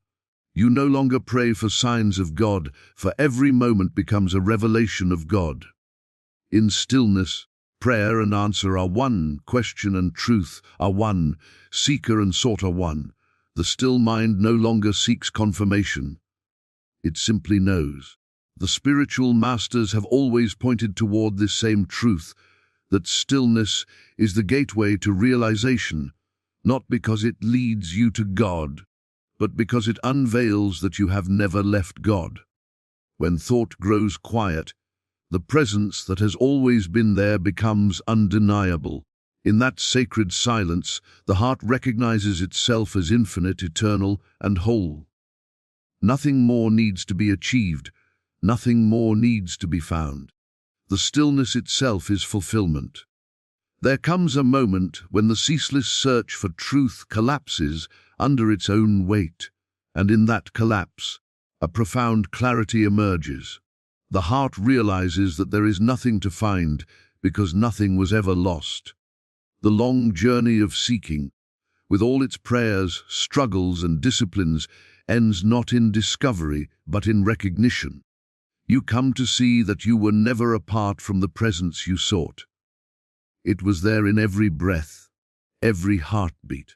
You no longer pray for signs of God, for every moment becomes a revelation of God. In stillness, prayer and answer are one, question and truth are one, seeker and sought are one. The still mind no longer seeks confirmation. It simply knows. The spiritual masters have always pointed toward this same truth, that stillness is the gateway to realization, not because it leads you to God, but because it unveils that you have never left God. When thought grows quiet, the presence that has always been there becomes undeniable. In that sacred silence, the heart recognizes itself as infinite, eternal, and whole. Nothing more needs to be achieved, nothing more needs to be found. The stillness itself is fulfillment. There comes a moment when the ceaseless search for truth collapses under its own weight, and in that collapse, a profound clarity emerges. The heart realizes that there is nothing to find because nothing was ever lost. The long journey of seeking, with all its prayers, struggles, and disciplines, ends not in discovery, but in recognition. You come to see that you were never apart from the presence you sought. It was there in every breath, every heartbeat,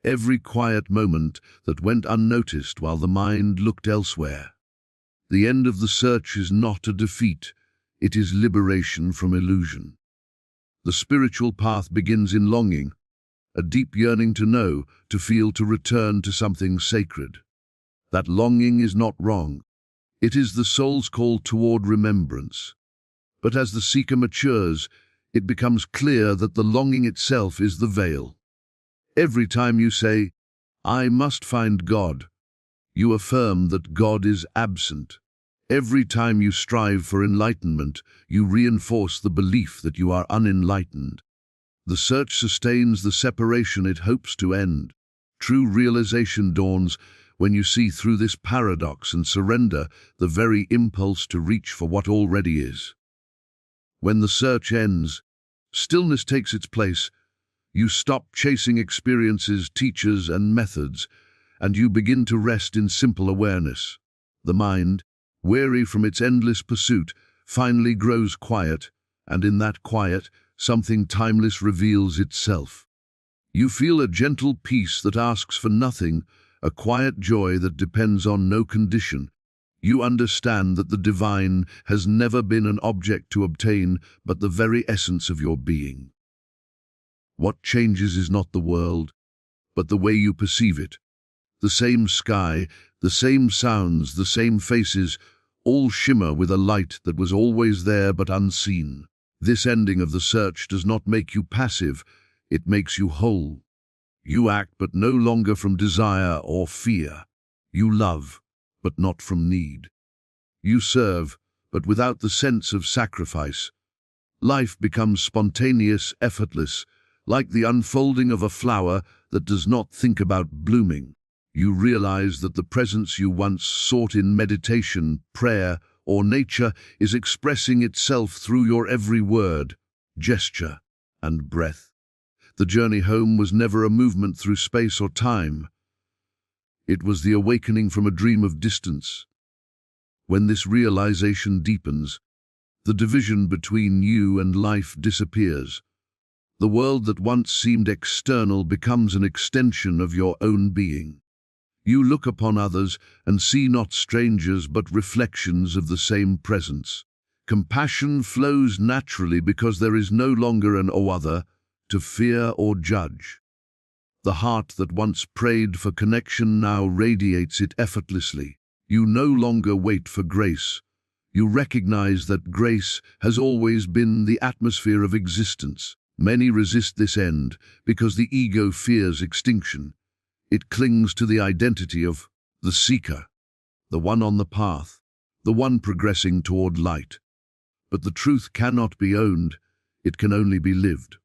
every quiet moment that went unnoticed while the mind looked elsewhere. The end of the search is not a defeat, it is liberation from illusion. The spiritual path begins in longing, a deep yearning to know, to feel, to return to something sacred. That longing is not wrong. It is the soul's call toward remembrance. But as the seeker matures, it becomes clear that the longing itself is the veil. Every time you say, "I must find God," you affirm that God is absent. Every time you strive for enlightenment, you reinforce the belief that you are unenlightened. The search sustains the separation it hopes to end. True realization dawns when you see through this paradox and surrender the very impulse to reach for what already is. When the search ends, stillness takes its place. You stop chasing experiences, teachers, and methods, and you begin to rest in simple awareness. The mind, weary from its endless pursuit, finally grows quiet, and in that quiet, something timeless reveals itself. You feel a gentle peace that asks for nothing, a quiet joy that depends on no condition. You understand that the divine has never been an object to obtain, but the very essence of your being. What changes is not the world, but the way you perceive it. The same sky, the same sounds, the same faces, all shimmer with a light that was always there but unseen. This ending of the search does not make you passive, it makes you whole. You act, but no longer from desire or fear. You love, but not from need. You serve, but without the sense of sacrifice. Life becomes spontaneous, effortless, like the unfolding of a flower that does not think about blooming. You realize that the presence you once sought in meditation, prayer, or nature is expressing itself through your every word, gesture, and breath. The journey home was never a movement through space or time. It was the awakening from a dream of distance. When this realization deepens, the division between you and life disappears. The world that once seemed external becomes an extension of your own being. You look upon others and see not strangers but reflections of the same presence. Compassion flows naturally because there is no longer an other to fear or judge. The heart that once prayed for connection now radiates it effortlessly. You no longer wait for grace. You recognize that grace has always been the atmosphere of existence. Many resist this end because the ego fears extinction. It clings to the identity of the seeker, the one on the path, the one progressing toward light. But the truth cannot be owned, it can only be lived.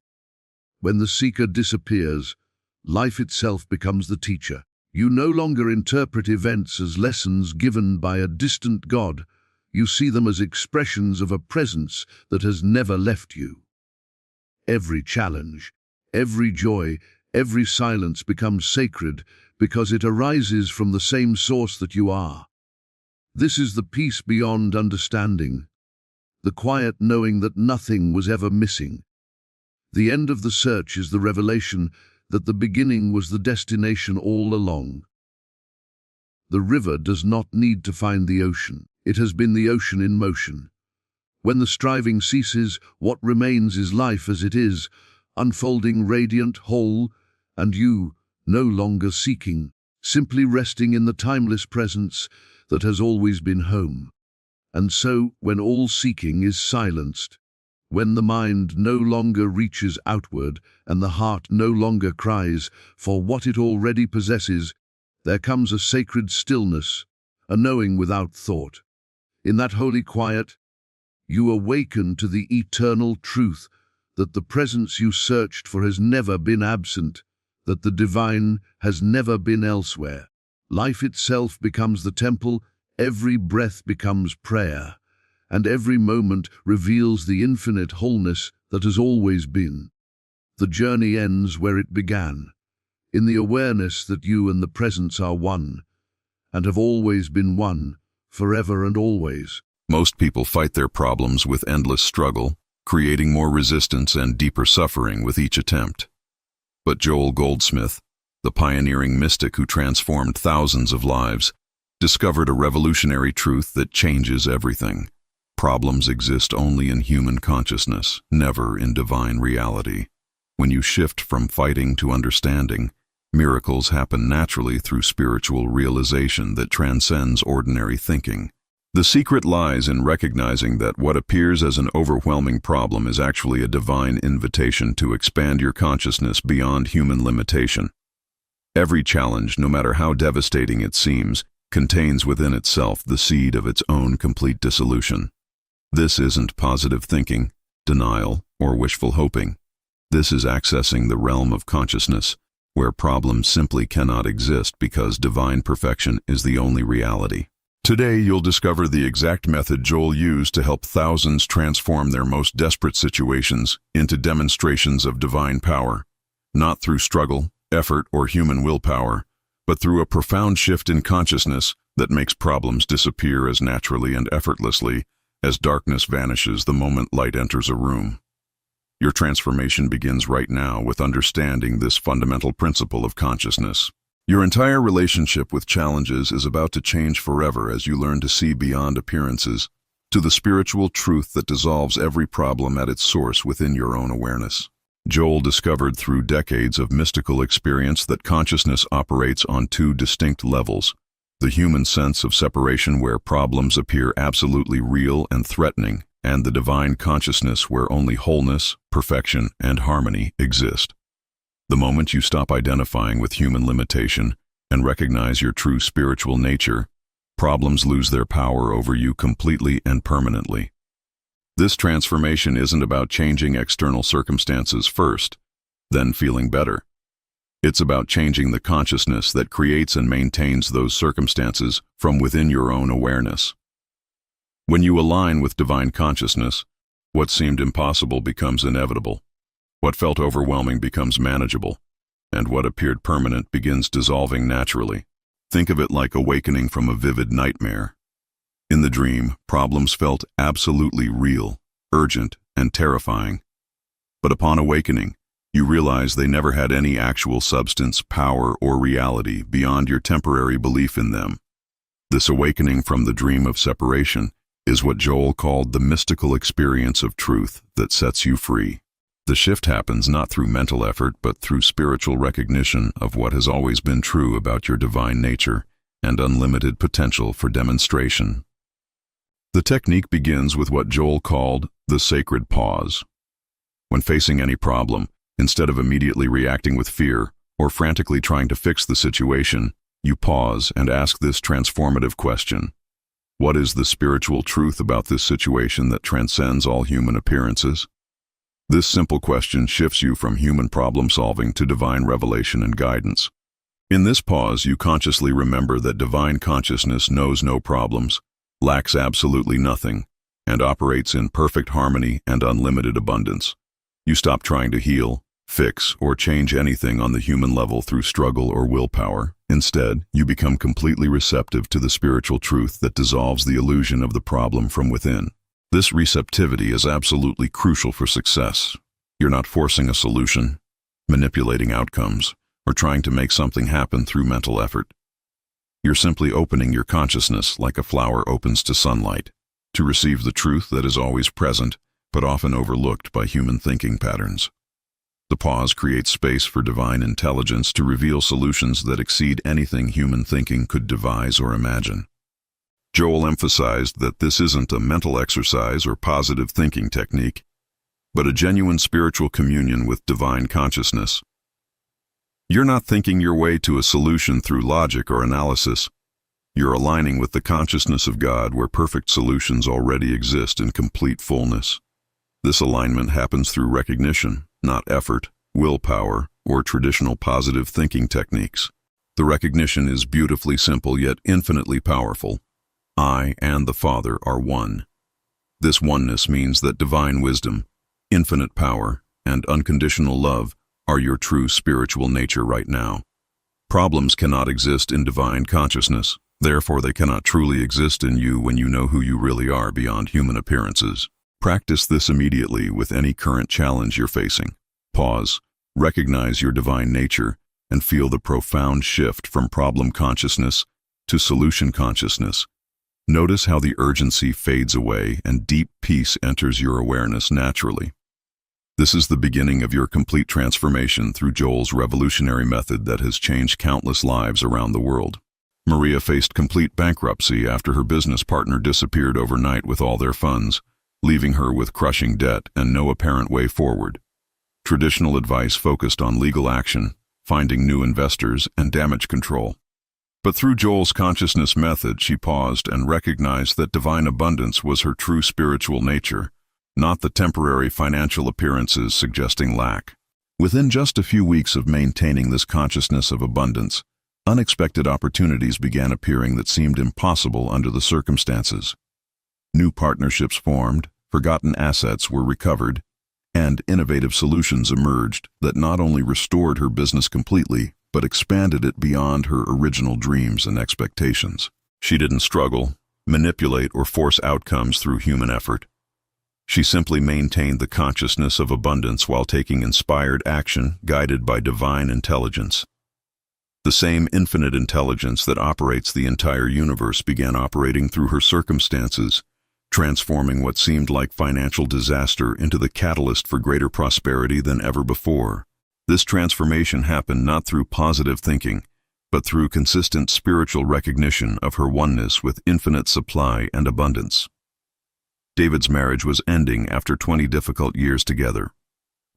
When the seeker disappears, life itself becomes the teacher. You no longer interpret events as lessons given by a distant God. You see them as expressions of a presence that has never left you. Every challenge, every joy, every silence becomes sacred because it arises from the same source that you are. This is the peace beyond understanding, the quiet knowing that nothing was ever missing. The end of the search is the revelation that the beginning was the destination all along. The river does not need to find the ocean. It has been the ocean in motion. When the striving ceases, what remains is life as it is, unfolding radiant, whole, and you, no longer seeking, simply resting in the timeless presence that has always been home. And so, when all seeking is silenced, when the mind no longer reaches outward and the heart no longer cries for what it already possesses, there comes a sacred stillness, a knowing without thought. In that holy quiet, you awaken to the eternal truth that the presence you searched for has never been absent, that the divine has never been elsewhere. Life itself becomes the temple, every breath becomes prayer, and every moment reveals the infinite wholeness that has always been. The journey ends where it began, in the awareness that you and the presence are one, and have always been one, forever and always. Most people fight their problems with endless struggle, creating more resistance and deeper suffering with each attempt. But Joel Goldsmith, the pioneering mystic who transformed thousands of lives, discovered a revolutionary truth that changes everything. Problems exist only in human consciousness, never in divine reality. When you shift from fighting to understanding, miracles happen naturally through spiritual realization that transcends ordinary thinking. The secret lies in recognizing that what appears as an overwhelming problem is actually a divine invitation to expand your consciousness beyond human limitation. Every challenge, no matter how devastating it seems, contains within itself the seed of its own complete dissolution. This isn't positive thinking, denial, or wishful hoping. This is accessing the realm of consciousness, where problems simply cannot exist because divine perfection is the only reality. Today, you'll discover the exact method Joel used to help thousands transform their most desperate situations into demonstrations of divine power, not through struggle, effort, or human willpower, but through a profound shift in consciousness that makes problems disappear as naturally and effortlessly as darkness vanishes the moment light enters a room. Your transformation begins right now with understanding this fundamental principle of consciousness. Your entire relationship with challenges is about to change forever as you learn to see beyond appearances to the spiritual truth that dissolves every problem at its source within your own awareness. Joel discovered through decades of mystical experience that consciousness operates on two distinct levels: the human sense of separation where problems appear absolutely real and threatening, and the divine consciousness where only wholeness, perfection, and harmony exist. The moment you stop identifying with human limitation and recognize your true spiritual nature, problems lose their power over you completely and permanently. This transformation isn't about changing external circumstances first, then feeling better. It's about changing the consciousness that creates and maintains those circumstances from within your own awareness. When you align with divine consciousness, what seemed impossible becomes inevitable. What felt overwhelming becomes manageable, and what appeared permanent begins dissolving naturally. Think of it like awakening from a vivid nightmare. In the dream, problems felt absolutely real, urgent, and terrifying. But upon awakening, you realize they never had any actual substance, power, or reality beyond your temporary belief in them. This awakening from the dream of separation is what Joel called the mystical experience of truth that sets you free. The shift happens not through mental effort, but through spiritual recognition of what has always been true about your divine nature and unlimited potential for demonstration. The technique begins with what Joel called the sacred pause. When facing any problem, instead of immediately reacting with fear or frantically trying to fix the situation, you pause and ask this transformative question: what is the spiritual truth about this situation that transcends all human appearances? This simple question shifts you from human problem-solving to divine revelation and guidance. In this pause, you consciously remember that divine consciousness knows no problems, lacks absolutely nothing, and operates in perfect harmony and unlimited abundance. You stop trying to heal, fix, or change anything on the human level through struggle or willpower. Instead, you become completely receptive to the spiritual truth that dissolves the illusion of the problem from within. This receptivity is absolutely crucial for success. You're not forcing a solution, manipulating outcomes, or trying to make something happen through mental effort. You're simply opening your consciousness like a flower opens to sunlight, to receive the truth that is always present, but often overlooked by human thinking patterns. The pause creates space for divine intelligence to reveal solutions that exceed anything human thinking could devise or imagine. Joel emphasized that this isn't a mental exercise or positive thinking technique, but a genuine spiritual communion with divine consciousness. You're not thinking your way to a solution through logic or analysis. You're aligning with the consciousness of God where perfect solutions already exist in complete fullness. This alignment happens through recognition, not effort, willpower, or traditional positive thinking techniques. The recognition is beautifully simple yet infinitely powerful. I and the Father are one. This oneness means that divine wisdom, infinite power, and unconditional love are your true spiritual nature right now. Problems cannot exist in divine consciousness, therefore they cannot truly exist in you when you know who you really are beyond human appearances. Practice this immediately with any current challenge you're facing. Pause, recognize your divine nature, and feel the profound shift from problem consciousness to solution consciousness. Notice how the urgency fades away and deep peace enters your awareness naturally. This is the beginning of your complete transformation through Joel's revolutionary method that has changed countless lives around the world. Maria faced complete bankruptcy after her business partner disappeared overnight with all their funds, leaving her with crushing debt and no apparent way forward. Traditional advice focused on legal action, finding new investors, and damage control. But through Joel's consciousness method, she paused and recognized that divine abundance was her true spiritual nature, not the temporary financial appearances suggesting lack. Within just a few weeks of maintaining this consciousness of abundance, unexpected opportunities began appearing that seemed impossible under the circumstances. New partnerships formed, forgotten assets were recovered, and innovative solutions emerged that not only restored her business completely, but expanded it beyond her original dreams and expectations. She didn't struggle, manipulate, or force outcomes through human effort. She simply maintained the consciousness of abundance while taking inspired action guided by divine intelligence. The same infinite intelligence that operates the entire universe began operating through her circumstances, transforming what seemed like financial disaster into the catalyst for greater prosperity than ever before. This transformation happened not through positive thinking, but through consistent spiritual recognition of her oneness with infinite supply and abundance. David's marriage was ending after 20 difficult years together.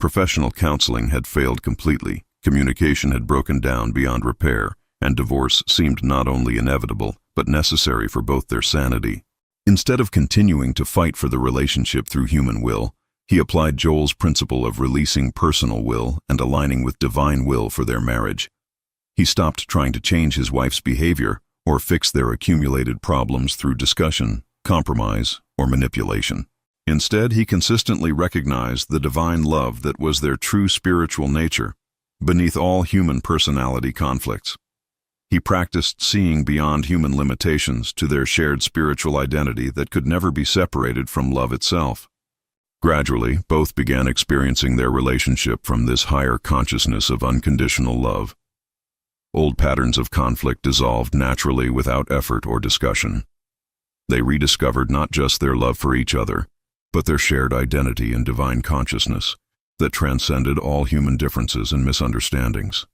Professional counseling had failed completely, communication had broken down beyond repair, and divorce seemed not only inevitable, but necessary for both their sanity. Instead of continuing to fight for the relationship through human will, he applied Joel's principle of releasing personal will and aligning with divine will for their marriage. He stopped trying to change his wife's behavior or fix their accumulated problems through discussion, compromise, or manipulation. Instead, he consistently recognized the divine love that was their true spiritual nature, beneath all human personality conflicts. He practiced seeing beyond human limitations to their shared spiritual identity that could never be separated from love itself. Gradually, both began experiencing their relationship from this higher consciousness of unconditional love. Old patterns of conflict dissolved naturally without effort or discussion. They rediscovered not just their love for each other, but their shared identity in divine consciousness that transcended all human differences and misunderstandings.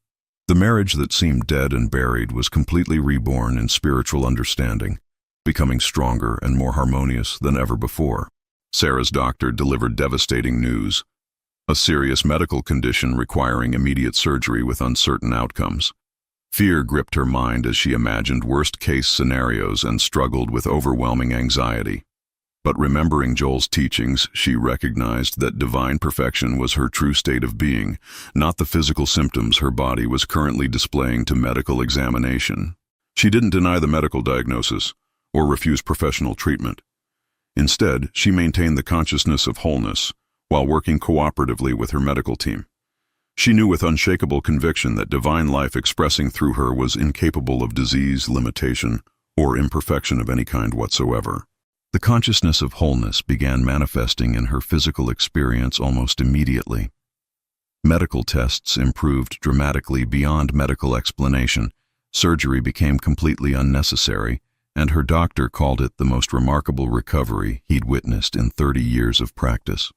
The marriage that seemed dead and buried was completely reborn in spiritual understanding, becoming stronger and more harmonious than ever before. Sarah's doctor delivered devastating news: a serious medical condition requiring immediate surgery with uncertain outcomes. Fear gripped her mind as she imagined worst-case scenarios and struggled with overwhelming anxiety. But remembering Joel's teachings, she recognized that divine perfection was her true state of being, not the physical symptoms her body was currently displaying to medical examination. She didn't deny the medical diagnosis or refuse professional treatment. Instead, she maintained the consciousness of wholeness while working cooperatively with her medical team. She knew with unshakable conviction that divine life expressing through her was incapable of disease, limitation, or imperfection of any kind whatsoever. The consciousness of wholeness began manifesting in her physical experience almost immediately. Medical tests improved dramatically beyond medical explanation, surgery became completely unnecessary, and her doctor called it the most remarkable recovery he'd witnessed in 30 years of practice.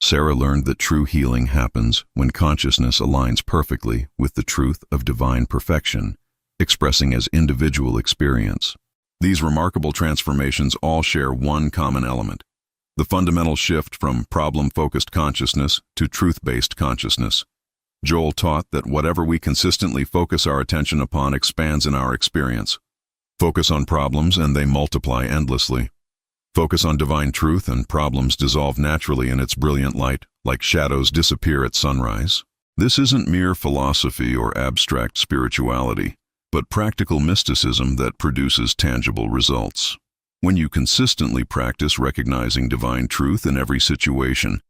Sarah learned that true healing happens when consciousness aligns perfectly with the truth of divine perfection, expressing as individual experience. These remarkable transformations all share one common element: the fundamental shift from problem-focused consciousness to truth-based consciousness. Joel taught that whatever we consistently focus our attention upon expands in our experience. Focus on problems and they multiply endlessly. Focus on divine truth and problems dissolve naturally in its brilliant light, like shadows disappear at sunrise. This isn't mere philosophy or abstract spirituality, but practical mysticism that produces tangible results. When you consistently practice recognizing divine truth in every situation,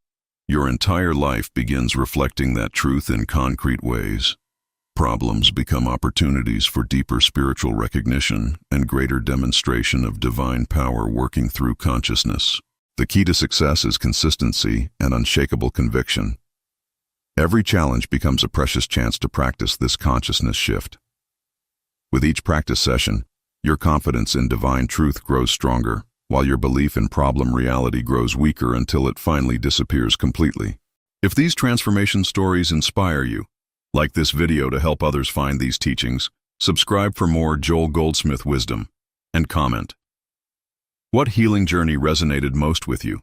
your entire life begins reflecting that truth in concrete ways. Problems become opportunities for deeper spiritual recognition and greater demonstration of divine power working through consciousness. The key to success is consistency and unshakable conviction. Every challenge becomes a precious chance to practice this consciousness shift. With each practice session, your confidence in divine truth grows stronger, while your belief in problem reality grows weaker until it finally disappears completely. If these transformation stories inspire you, like this video to help others find these teachings, subscribe for more Joel Goldsmith wisdom, and comment. What healing journey resonated most with you?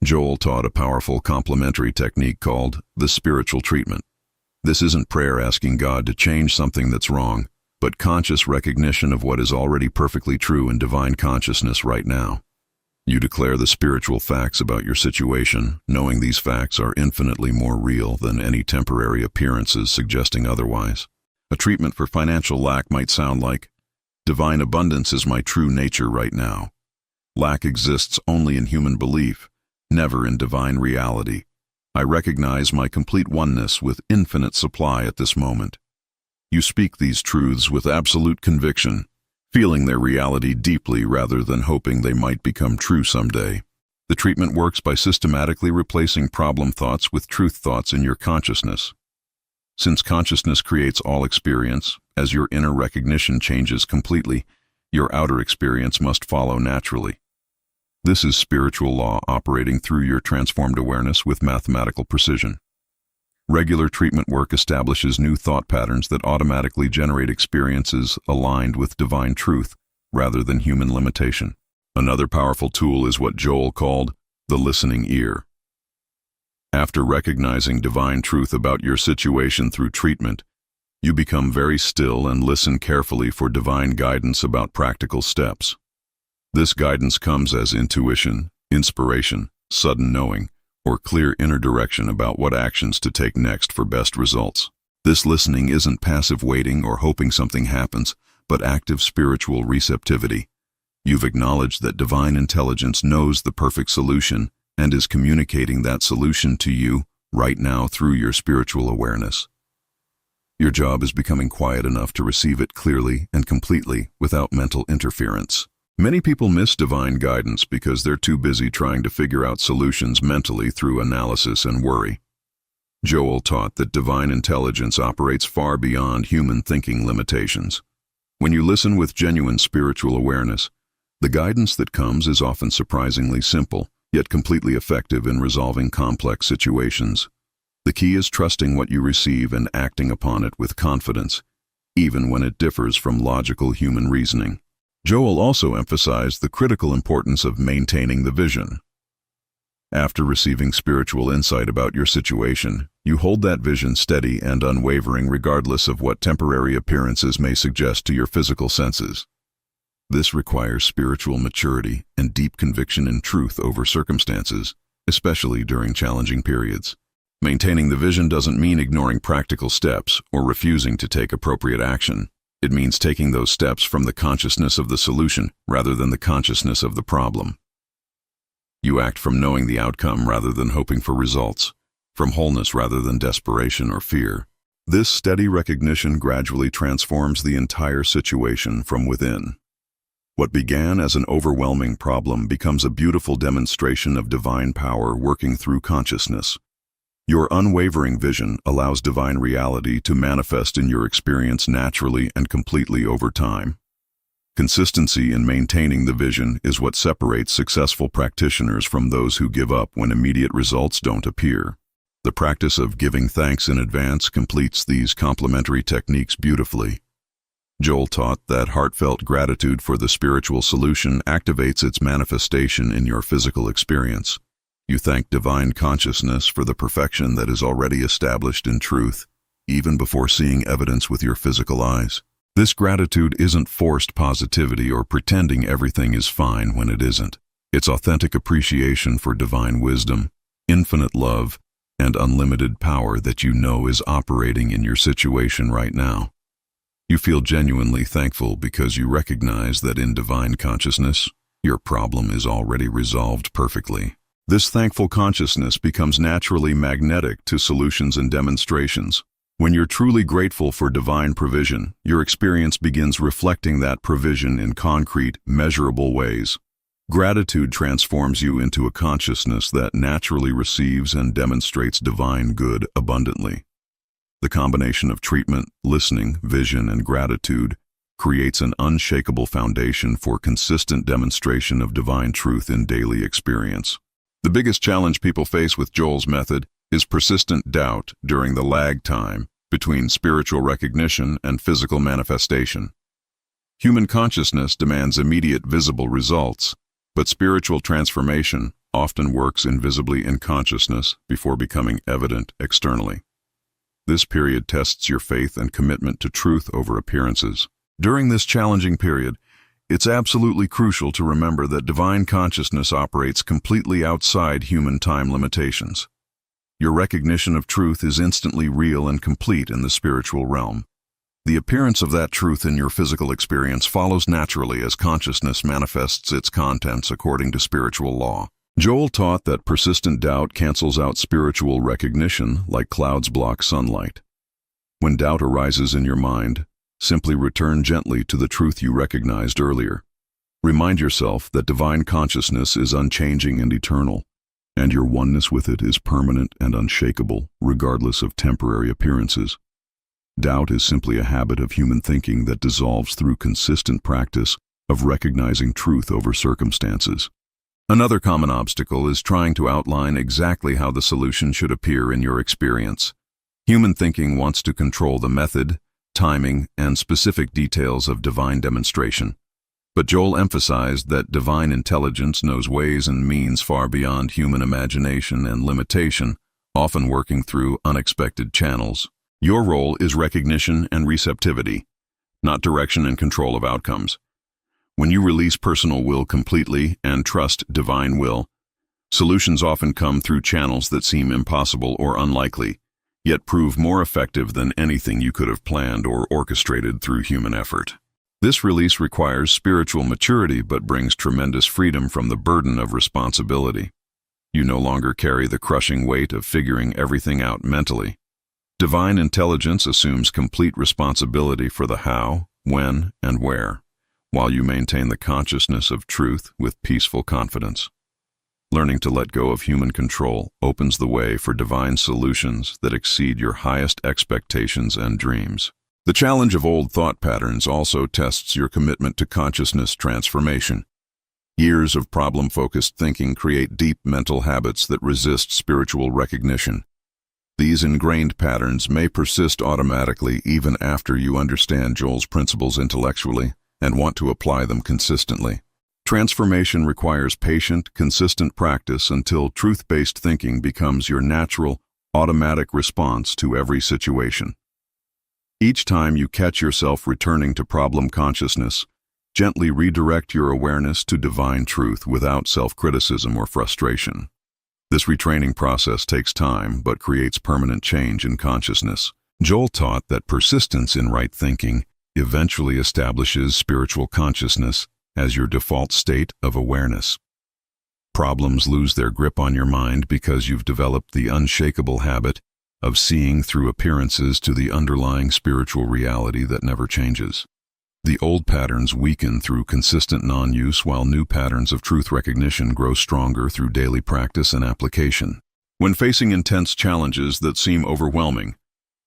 Joel taught a powerful complementary technique called the spiritual treatment. This isn't prayer asking God to change something that's wrong, but conscious recognition of what is already perfectly true in divine consciousness right now. You declare the spiritual facts about your situation, knowing these facts are infinitely more real than any temporary appearances suggesting otherwise. A treatment for financial lack might sound like, divine abundance is my true nature right now. Lack exists only in human belief, never in divine reality. I recognize my complete oneness with infinite supply at this moment. You speak these truths with absolute conviction, feeling their reality deeply rather than hoping they might become true someday. The treatment works by systematically replacing problem thoughts with truth thoughts in your consciousness. Since consciousness creates all experience, as your inner recognition changes completely, your outer experience must follow naturally. This is spiritual law operating through your transformed awareness with mathematical precision. Regular treatment work establishes new thought patterns that automatically generate experiences aligned with divine truth rather than human limitation. Another powerful tool is what Joel called the listening ear. After recognizing divine truth about your situation through treatment, you become very still and listen carefully for divine guidance about practical steps. This guidance comes as intuition, inspiration, sudden knowing, or clear inner direction about what actions to take next for best results. This listening isn't passive waiting or hoping something happens, but active spiritual receptivity. You've acknowledged that divine intelligence knows the perfect solution and is communicating that solution to you right now through your spiritual awareness. Your job is becoming quiet enough to receive it clearly and completely without mental interference. Many people miss divine guidance because they're too busy trying to figure out solutions mentally through analysis and worry. Joel taught that divine intelligence operates far beyond human thinking limitations. When you listen with genuine spiritual awareness, the guidance that comes is often surprisingly simple, yet completely effective in resolving complex situations. The key is trusting what you receive and acting upon it with confidence, even when it differs from logical human reasoning. Joel also emphasized the critical importance of maintaining the vision. After receiving spiritual insight about your situation, you hold that vision steady and unwavering regardless of what temporary appearances may suggest to your physical senses. This requires spiritual maturity and deep conviction in truth over circumstances, especially during challenging periods. Maintaining the vision doesn't mean ignoring practical steps or refusing to take appropriate action. It means taking those steps from the consciousness of the solution rather than the consciousness of the problem. You act from knowing the outcome rather than hoping for results, from wholeness rather than desperation or fear. This steady recognition gradually transforms the entire situation from within. What began as an overwhelming problem becomes a beautiful demonstration of divine power working through consciousness. Your unwavering vision allows divine reality to manifest in your experience naturally and completely over time. Consistency in maintaining the vision is what separates successful practitioners from those who give up when immediate results don't appear. The practice of giving thanks in advance completes these complementary techniques beautifully. Joel taught that heartfelt gratitude for the spiritual solution activates its manifestation in your physical experience. You thank divine consciousness for the perfection that is already established in truth, even before seeing evidence with your physical eyes. This gratitude isn't forced positivity or pretending everything is fine when it isn't. It's authentic appreciation for divine wisdom, infinite love, and unlimited power that you know is operating in your situation right now. You feel genuinely thankful because you recognize that in divine consciousness, your problem is already resolved perfectly. This thankful consciousness becomes naturally magnetic to solutions and demonstrations. When you're truly grateful for divine provision, your experience begins reflecting that provision in concrete, measurable ways. Gratitude transforms you into a consciousness that naturally receives and demonstrates divine good abundantly. The combination of treatment, listening, vision, and gratitude creates an unshakable foundation for consistent demonstration of divine truth in daily experience. The biggest challenge people face with Joel's method is persistent doubt during the lag time between spiritual recognition and physical manifestation. Human consciousness demands immediate visible results, but spiritual transformation often works invisibly in consciousness before becoming evident externally. This period tests your faith and commitment to truth over appearances. During this challenging period, it's absolutely crucial to remember that divine consciousness operates completely outside human time limitations. Your recognition of truth is instantly real and complete in the spiritual realm. The appearance of that truth in your physical experience follows naturally as consciousness manifests its contents according to spiritual law. Joel taught that persistent doubt cancels out spiritual recognition like clouds block sunlight. When doubt arises in your mind, simply return gently to the truth you recognized earlier. Remind yourself that divine consciousness is unchanging and eternal, and your oneness with it is permanent and unshakable, regardless of temporary appearances. Doubt is simply a habit of human thinking that dissolves through consistent practice of recognizing truth over circumstances. Another common obstacle is trying to outline exactly how the solution should appear in your experience. Human thinking wants to control the method, timing, and specific details of divine demonstration. But Joel emphasized that divine intelligence knows ways and means far beyond human imagination and limitation, often working through unexpected channels. Your role is recognition and receptivity, not direction and control of outcomes. When you release personal will completely and trust divine will, solutions often come through channels that seem impossible or unlikely, yet prove more effective than anything you could have planned or orchestrated through human effort. This release requires spiritual maturity but brings tremendous freedom from the burden of responsibility. You no longer carry the crushing weight of figuring everything out mentally. Divine intelligence assumes complete responsibility for the how, when, and where, while you maintain the consciousness of truth with peaceful confidence. Learning to let go of human control opens the way for divine solutions that exceed your highest expectations and dreams. The challenge of old thought patterns also tests your commitment to consciousness transformation. Years of problem-focused thinking create deep mental habits that resist spiritual recognition. These ingrained patterns may persist automatically even after you understand Joel's principles intellectually and want to apply them consistently. Transformation requires patient, consistent practice until truth-based thinking becomes your natural, automatic response to every situation. Each time you catch yourself returning to problem consciousness, gently redirect your awareness to divine truth without self-criticism or frustration. This retraining process takes time but creates permanent change in consciousness. Joel taught that persistence in right thinking eventually establishes spiritual consciousness as your default state of awareness. Problems lose their grip on your mind because you've developed the unshakable habit of seeing through appearances to the underlying spiritual reality that never changes. The old patterns weaken through consistent non-use while new patterns of truth recognition grow stronger through daily practice and application. When facing intense challenges that seem overwhelming,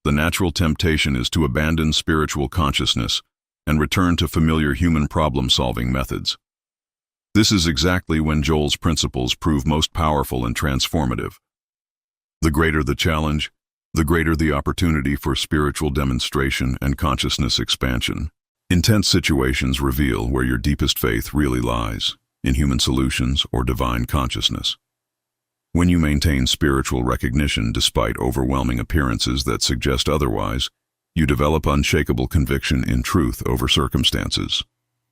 the natural temptation is to abandon spiritual consciousness and return to familiar human problem-solving methods. This is exactly when Joel's principles prove most powerful and transformative. The greater the challenge, the greater the opportunity for spiritual demonstration and consciousness expansion. Intense situations reveal where your deepest faith really lies, in human solutions or divine consciousness. When you maintain spiritual recognition despite overwhelming appearances that suggest otherwise, you develop unshakable conviction in truth over circumstances.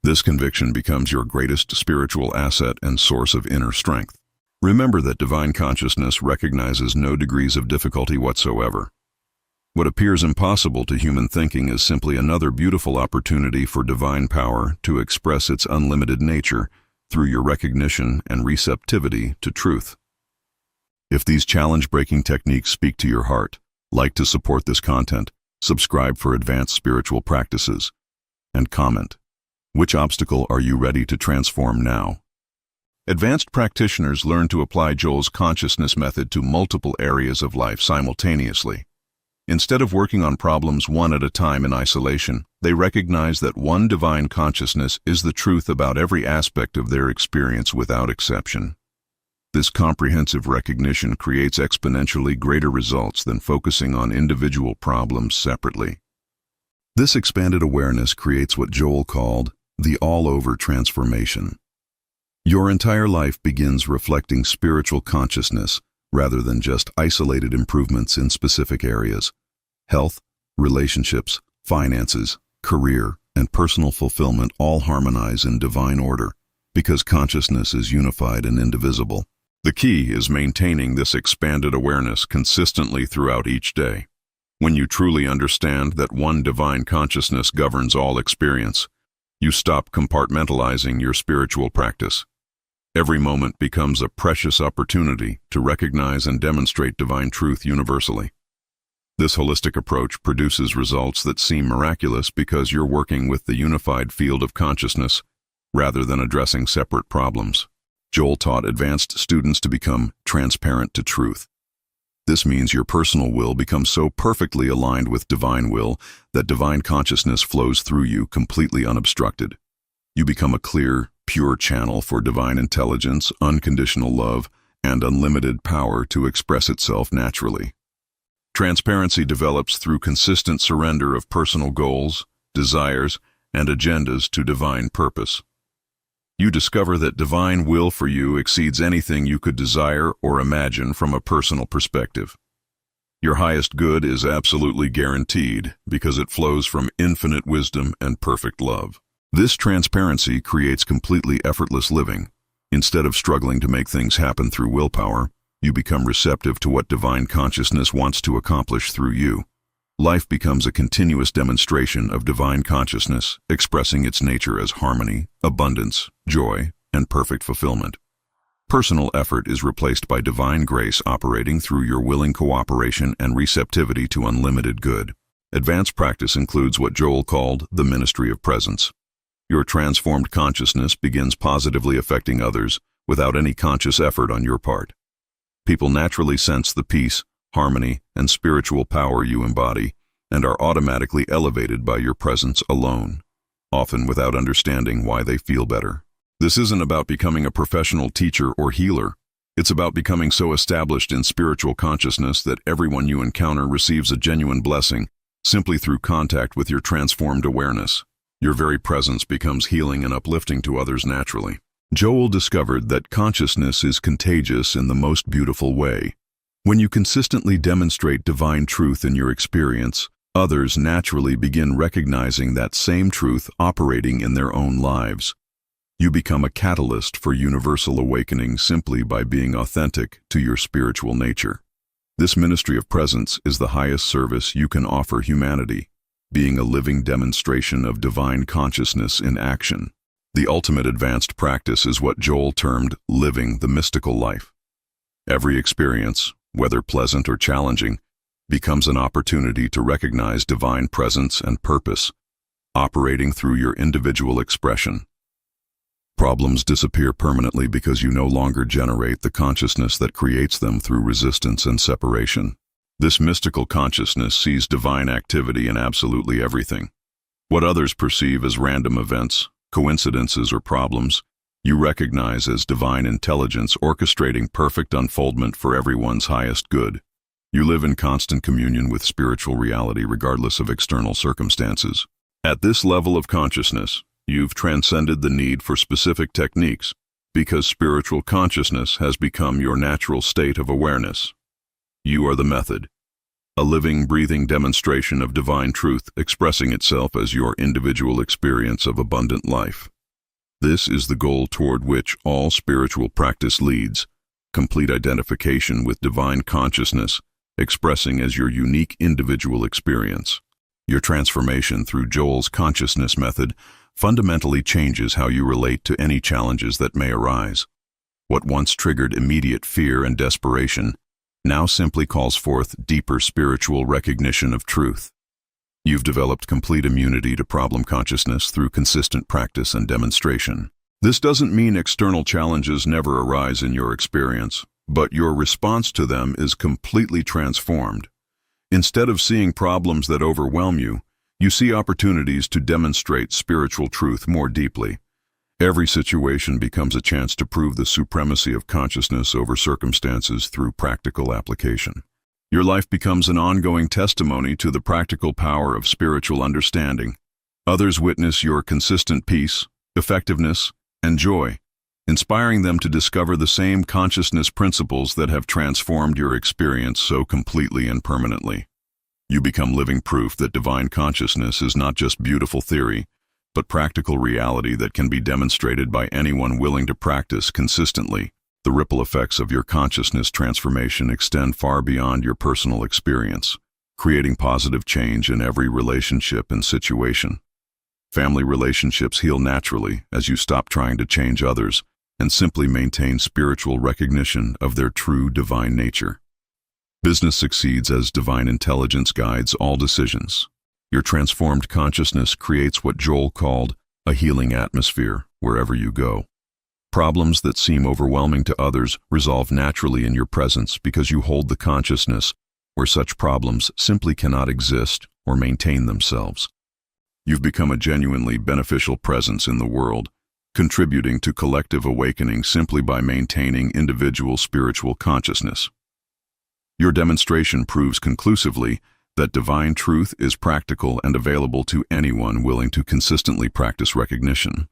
This conviction becomes your greatest spiritual asset and source of inner strength. Remember that divine consciousness recognizes no degrees of difficulty whatsoever. What appears impossible to human thinking is simply another beautiful opportunity for divine power to express its unlimited nature through your recognition and receptivity to truth. If these challenge-breaking techniques speak to your heart, like to support this content, subscribe for advanced spiritual practices, and comment. Which obstacle are you ready to transform now? Advanced practitioners learn to apply Joel's consciousness method to multiple areas of life simultaneously. Instead of working on problems one at a time in isolation, they recognize that one divine consciousness is the truth about every aspect of their experience without exception. This comprehensive recognition creates exponentially greater results than focusing on individual problems separately. This expanded awareness creates what Joel called the all-over transformation. Your entire life begins reflecting spiritual consciousness rather than just isolated improvements in specific areas. Health, relationships, finances, career, and personal fulfillment all harmonize in divine order because consciousness is unified and indivisible. The key is maintaining this expanded awareness consistently throughout each day. When you truly understand that one divine consciousness governs all experience, you stop compartmentalizing your spiritual practice. Every moment becomes a precious opportunity to recognize and demonstrate divine truth universally. This holistic approach produces results that seem miraculous because you're working with the unified field of consciousness rather than addressing separate problems. Joel taught advanced students to become transparent to truth. This means your personal will becomes so perfectly aligned with divine will that divine consciousness flows through you completely unobstructed. You become a clear, pure channel for divine intelligence, unconditional love, and unlimited power to express itself naturally. Transparency develops through consistent surrender of personal goals, desires, and agendas to divine purpose. You discover that divine will for you exceeds anything you could desire or imagine from a personal perspective. Your highest good is absolutely guaranteed because it flows from infinite wisdom and perfect love. This transparency creates completely effortless living. Instead of struggling to make things happen through willpower, you become receptive to what divine consciousness wants to accomplish through you. Life becomes a continuous demonstration of divine consciousness, expressing its nature as harmony, abundance, joy, and perfect fulfillment. Personal effort is replaced by divine grace operating through your willing cooperation and receptivity to unlimited good. Advanced practice includes what Joel called the ministry of presence. Your transformed consciousness begins positively affecting others without any conscious effort on your part. People naturally sense the peace, harmony, and spiritual power you embody, and are automatically elevated by your presence alone, often without understanding why they feel better. This isn't about becoming a professional teacher or healer. It's about becoming so established in spiritual consciousness that everyone you encounter receives a genuine blessing simply through contact with your transformed awareness. Your very presence becomes healing and uplifting to others naturally. Joel discovered that consciousness is contagious in the most beautiful way. When you consistently demonstrate divine truth in your experience, others naturally begin recognizing that same truth operating in their own lives. You become a catalyst for universal awakening simply by being authentic to your spiritual nature. This ministry of presence is the highest service you can offer humanity, being a living demonstration of divine consciousness in action. The ultimate advanced practice is what Joel termed living the mystical life. Every experience, whether pleasant or challenging, becomes an opportunity to recognize divine presence and purpose, operating through your individual expression. Problems disappear permanently because you no longer generate the consciousness that creates them through resistance and separation. This mystical consciousness sees divine activity in absolutely everything. What others perceive as random events, coincidences, or problems, you recognize as divine intelligence orchestrating perfect unfoldment for everyone's highest good. You live in constant communion with spiritual reality regardless of external circumstances. At this level of consciousness, you've transcended the need for specific techniques because spiritual consciousness has become your natural state of awareness. You are the method, a living, breathing demonstration of divine truth expressing itself as your individual experience of abundant life. This is the goal toward which all spiritual practice leads, complete identification with divine consciousness, expressing as your unique individual experience. Your transformation through Joel's consciousness method fundamentally changes how you relate to any challenges that may arise. What once triggered immediate fear and desperation now simply calls forth deeper spiritual recognition of truth. You've developed complete immunity to problem consciousness through consistent practice and demonstration. This doesn't mean external challenges never arise in your experience, but your response to them is completely transformed. Instead of seeing problems that overwhelm you, you see opportunities to demonstrate spiritual truth more deeply. Every situation becomes a chance to prove the supremacy of consciousness over circumstances through practical application. Your life becomes an ongoing testimony to the practical power of spiritual understanding. Others witness your consistent peace, effectiveness, and joy, inspiring them to discover the same consciousness principles that have transformed your experience so completely and permanently. You become living proof that divine consciousness is not just beautiful theory, but practical reality that can be demonstrated by anyone willing to practice consistently. The ripple effects of your consciousness transformation extend far beyond your personal experience, creating positive change in every relationship and situation. Family relationships heal naturally as you stop trying to change others and simply maintain spiritual recognition of their true divine nature. Business succeeds as divine intelligence guides all decisions. Your transformed consciousness creates what Joel called a healing atmosphere wherever you go. Problems that seem overwhelming to others resolve naturally in your presence because you hold the consciousness where such problems simply cannot exist or maintain themselves. You've become a genuinely beneficial presence in the world, contributing to collective awakening simply by maintaining individual spiritual consciousness. Your demonstration proves conclusively that divine truth is practical and available to anyone willing to consistently practice recognition.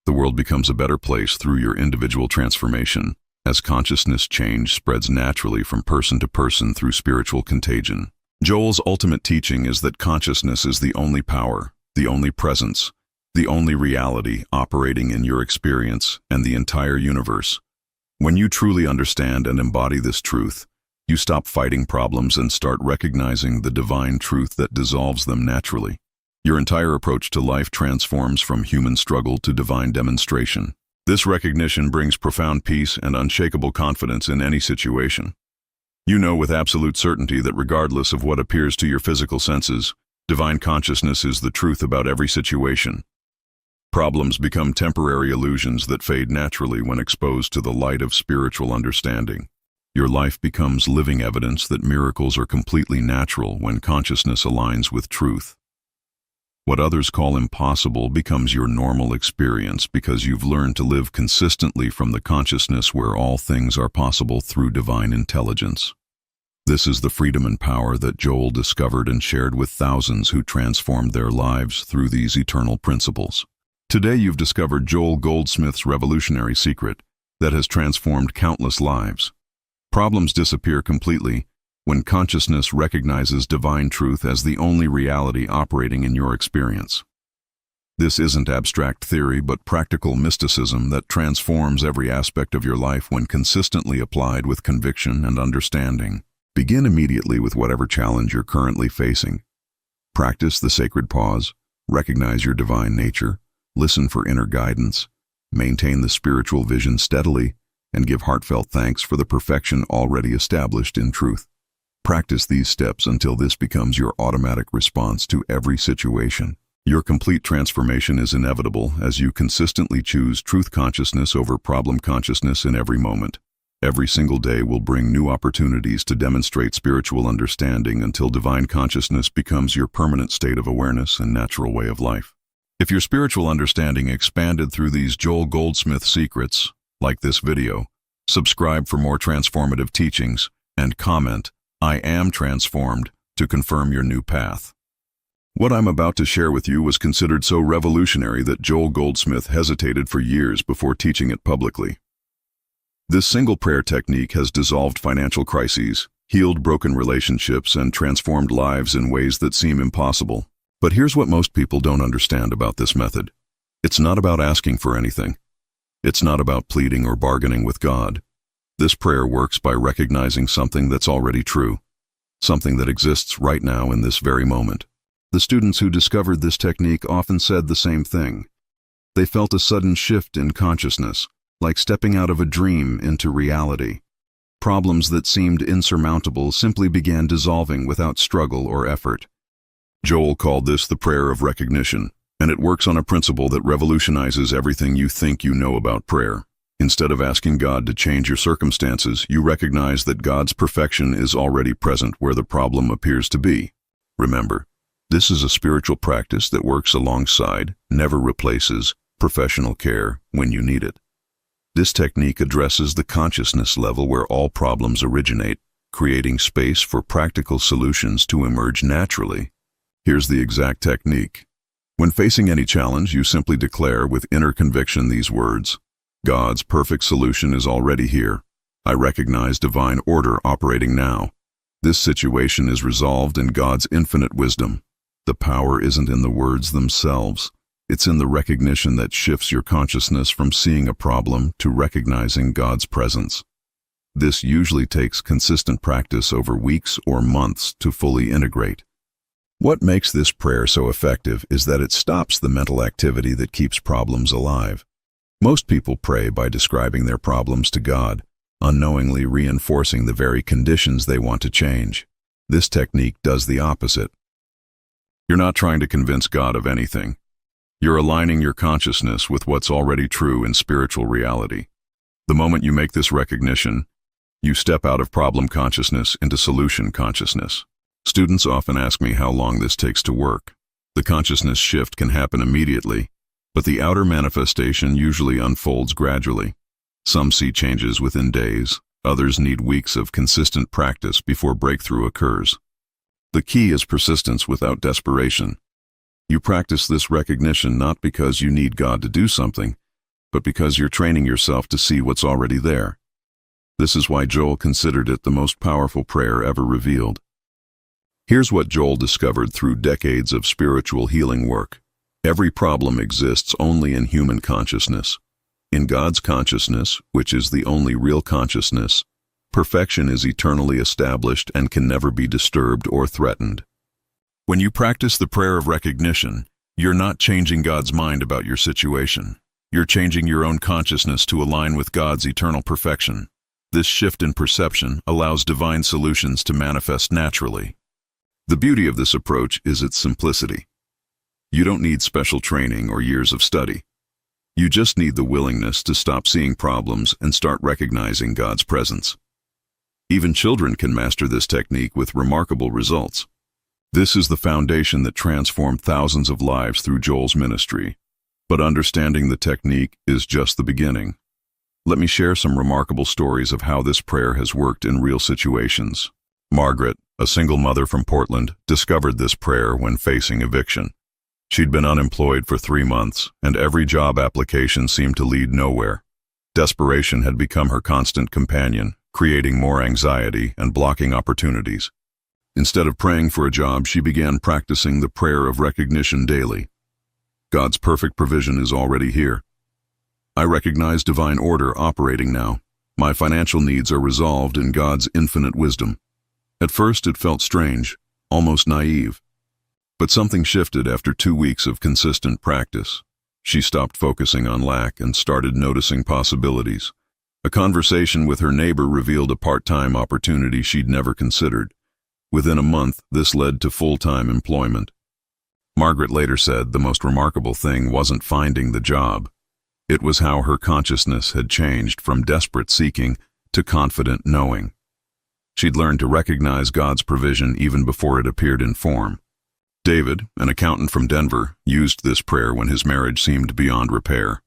The world becomes a better place through your individual transformation, as consciousness change spreads naturally from person to person through spiritual contagion. Joel's ultimate teaching is that consciousness is the only power, the only presence, the only reality operating in your experience and the entire universe. When you truly understand and embody this truth, you stop fighting problems and start recognizing the divine truth that dissolves them naturally. Your entire approach to life transforms from human struggle to divine demonstration. This recognition brings profound peace and unshakable confidence in any situation. You know with absolute certainty that regardless of what appears to your physical senses, divine consciousness is the truth about every situation. Problems become temporary illusions that fade naturally when exposed to the light of spiritual understanding. Your life becomes living evidence that miracles are completely natural when consciousness aligns with truth. What others call impossible becomes your normal experience because you've learned to live consistently from the consciousness where all things are possible through divine intelligence. This is the freedom and power that Joel discovered and shared with thousands who transformed their lives through these eternal principles. Today you've discovered Joel Goldsmith's revolutionary secret that has transformed countless lives. Problems disappear completely when consciousness recognizes divine truth as the only reality operating in your experience. This isn't abstract theory, but practical mysticism that transforms every aspect of your life when consistently applied with conviction and understanding. Begin immediately with whatever challenge you're currently facing. Practice the sacred pause, recognize your divine nature, listen for inner guidance, maintain the spiritual vision steadily, and give heartfelt thanks for the perfection already established in truth. Practice these steps until this becomes your automatic response to every situation. Your complete transformation is inevitable as you consistently choose truth consciousness over problem consciousness in every moment. Every single day will bring new opportunities to demonstrate spiritual understanding until divine consciousness becomes your permanent state of awareness and natural way of life. If your spiritual understanding expanded through these Joel Goldsmith secrets, like this video, subscribe for more transformative teachings, and comment, "I am transformed," to confirm your new path. What I'm about to share with you was considered so revolutionary that Joel Goldsmith hesitated for years before teaching it publicly. This single prayer technique has dissolved financial crises, healed broken relationships, and transformed lives in ways that seem impossible. But here's what most people don't understand about this method. It's not about asking for anything. It's not about pleading or bargaining with God. This prayer works by recognizing something that's already true, something that exists right now in this very moment. The students who discovered this technique often said the same thing. They felt a sudden shift in consciousness, like stepping out of a dream into reality. Problems that seemed insurmountable simply began dissolving without struggle or effort. Joel called this the prayer of recognition, And it works on a principle that revolutionizes everything you think you know about prayer. Instead of asking God to change your circumstances, you recognize that God's perfection is already present where the problem appears to be. Remember, this is a spiritual practice that works alongside, never replaces, professional care when you need it. This technique addresses the consciousness level where all problems originate, creating space for practical solutions to emerge naturally. Here's the exact technique. When facing any challenge, you simply declare with inner conviction these words: God's perfect solution is already here. I recognize divine order operating now. This situation is resolved in God's infinite wisdom. The power isn't in the words themselves. It's in the recognition that shifts your consciousness from seeing a problem to recognizing God's presence. This usually takes consistent practice over weeks or months to fully integrate. What makes this prayer so effective is that it stops the mental activity that keeps problems alive. Most people pray by describing their problems to God, unknowingly reinforcing the very conditions they want to change. This technique does the opposite. You're not trying to convince God of anything. You're aligning your consciousness with what's already true in spiritual reality. The moment you make this recognition, you step out of problem consciousness into solution consciousness. Students often ask me how long this takes to work. The consciousness shift can happen immediately, but the outer manifestation usually unfolds gradually. Some see changes within days, others need weeks of consistent practice before breakthrough occurs. The key is persistence without desperation. You practice this recognition not because you need God to do something, but because you're training yourself to see what's already there. This is why Joel considered it the most powerful prayer ever revealed. Here's what Joel discovered through decades of spiritual healing work. Every problem exists only in human consciousness. In God's consciousness, which is the only real consciousness, perfection is eternally established and can never be disturbed or threatened. When you practice the prayer of recognition, you're not changing God's mind about your situation. You're changing your own consciousness to align with God's eternal perfection. This shift in perception allows divine solutions to manifest naturally. The beauty of this approach is its simplicity. You don't need special training or years of study. You just need the willingness to stop seeing problems and start recognizing God's presence. Even children can master this technique with remarkable results. This is the foundation that transformed thousands of lives through Joel's ministry. But understanding the technique is just the beginning. Let me share some remarkable stories of how this prayer has worked in real situations. Margaret, a single mother from Portland, discovered this prayer when facing eviction. She'd been unemployed for 3 months, and every job application seemed to lead nowhere. Desperation had become her constant companion, creating more anxiety and blocking opportunities. Instead of praying for a job, she began practicing the prayer of recognition daily. God's perfect provision is already here. I recognize divine order operating now. My financial needs are resolved in God's infinite wisdom. At first it felt strange, almost naive. But something shifted after 2 weeks of consistent practice. She stopped focusing on lack and started noticing possibilities. A conversation with her neighbor revealed a part-time opportunity she'd never considered. Within a month, this led to full-time employment. Margaret later said the most remarkable thing wasn't finding the job. It was how her consciousness had changed from desperate seeking to confident knowing. She'd learned to recognize God's provision even before it appeared in form. David, an accountant from Denver, used this prayer when his marriage seemed beyond repair.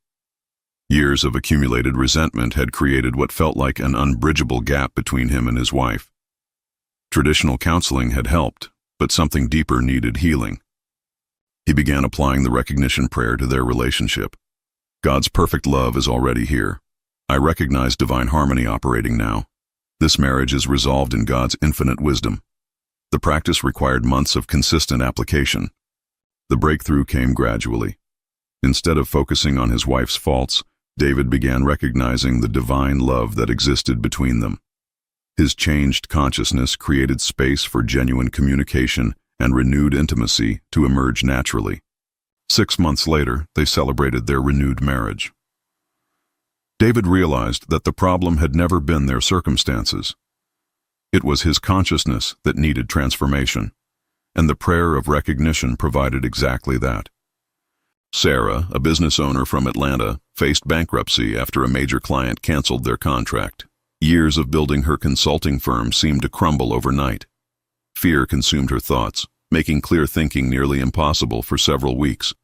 Years of accumulated resentment had created what felt like an unbridgeable gap between him and his wife. Traditional counseling had helped, but something deeper needed healing. He began applying the recognition prayer to their relationship. God's perfect love is already here. I recognize divine harmony operating now. This marriage is resolved in God's infinite wisdom. The practice required months of consistent application. The breakthrough came gradually. Instead of focusing on his wife's faults, David began recognizing the divine love that existed between them. His changed consciousness created space for genuine communication and renewed intimacy to emerge naturally. 6 months later, they celebrated their renewed marriage. David realized that the problem had never been their circumstances. It was his consciousness that needed transformation, and the prayer of recognition provided exactly that. Sarah, a business owner from Atlanta, faced bankruptcy after a major client canceled their contract. Years of building her consulting firm seemed to crumble overnight. Fear consumed her thoughts, making clear thinking nearly impossible for several weeks.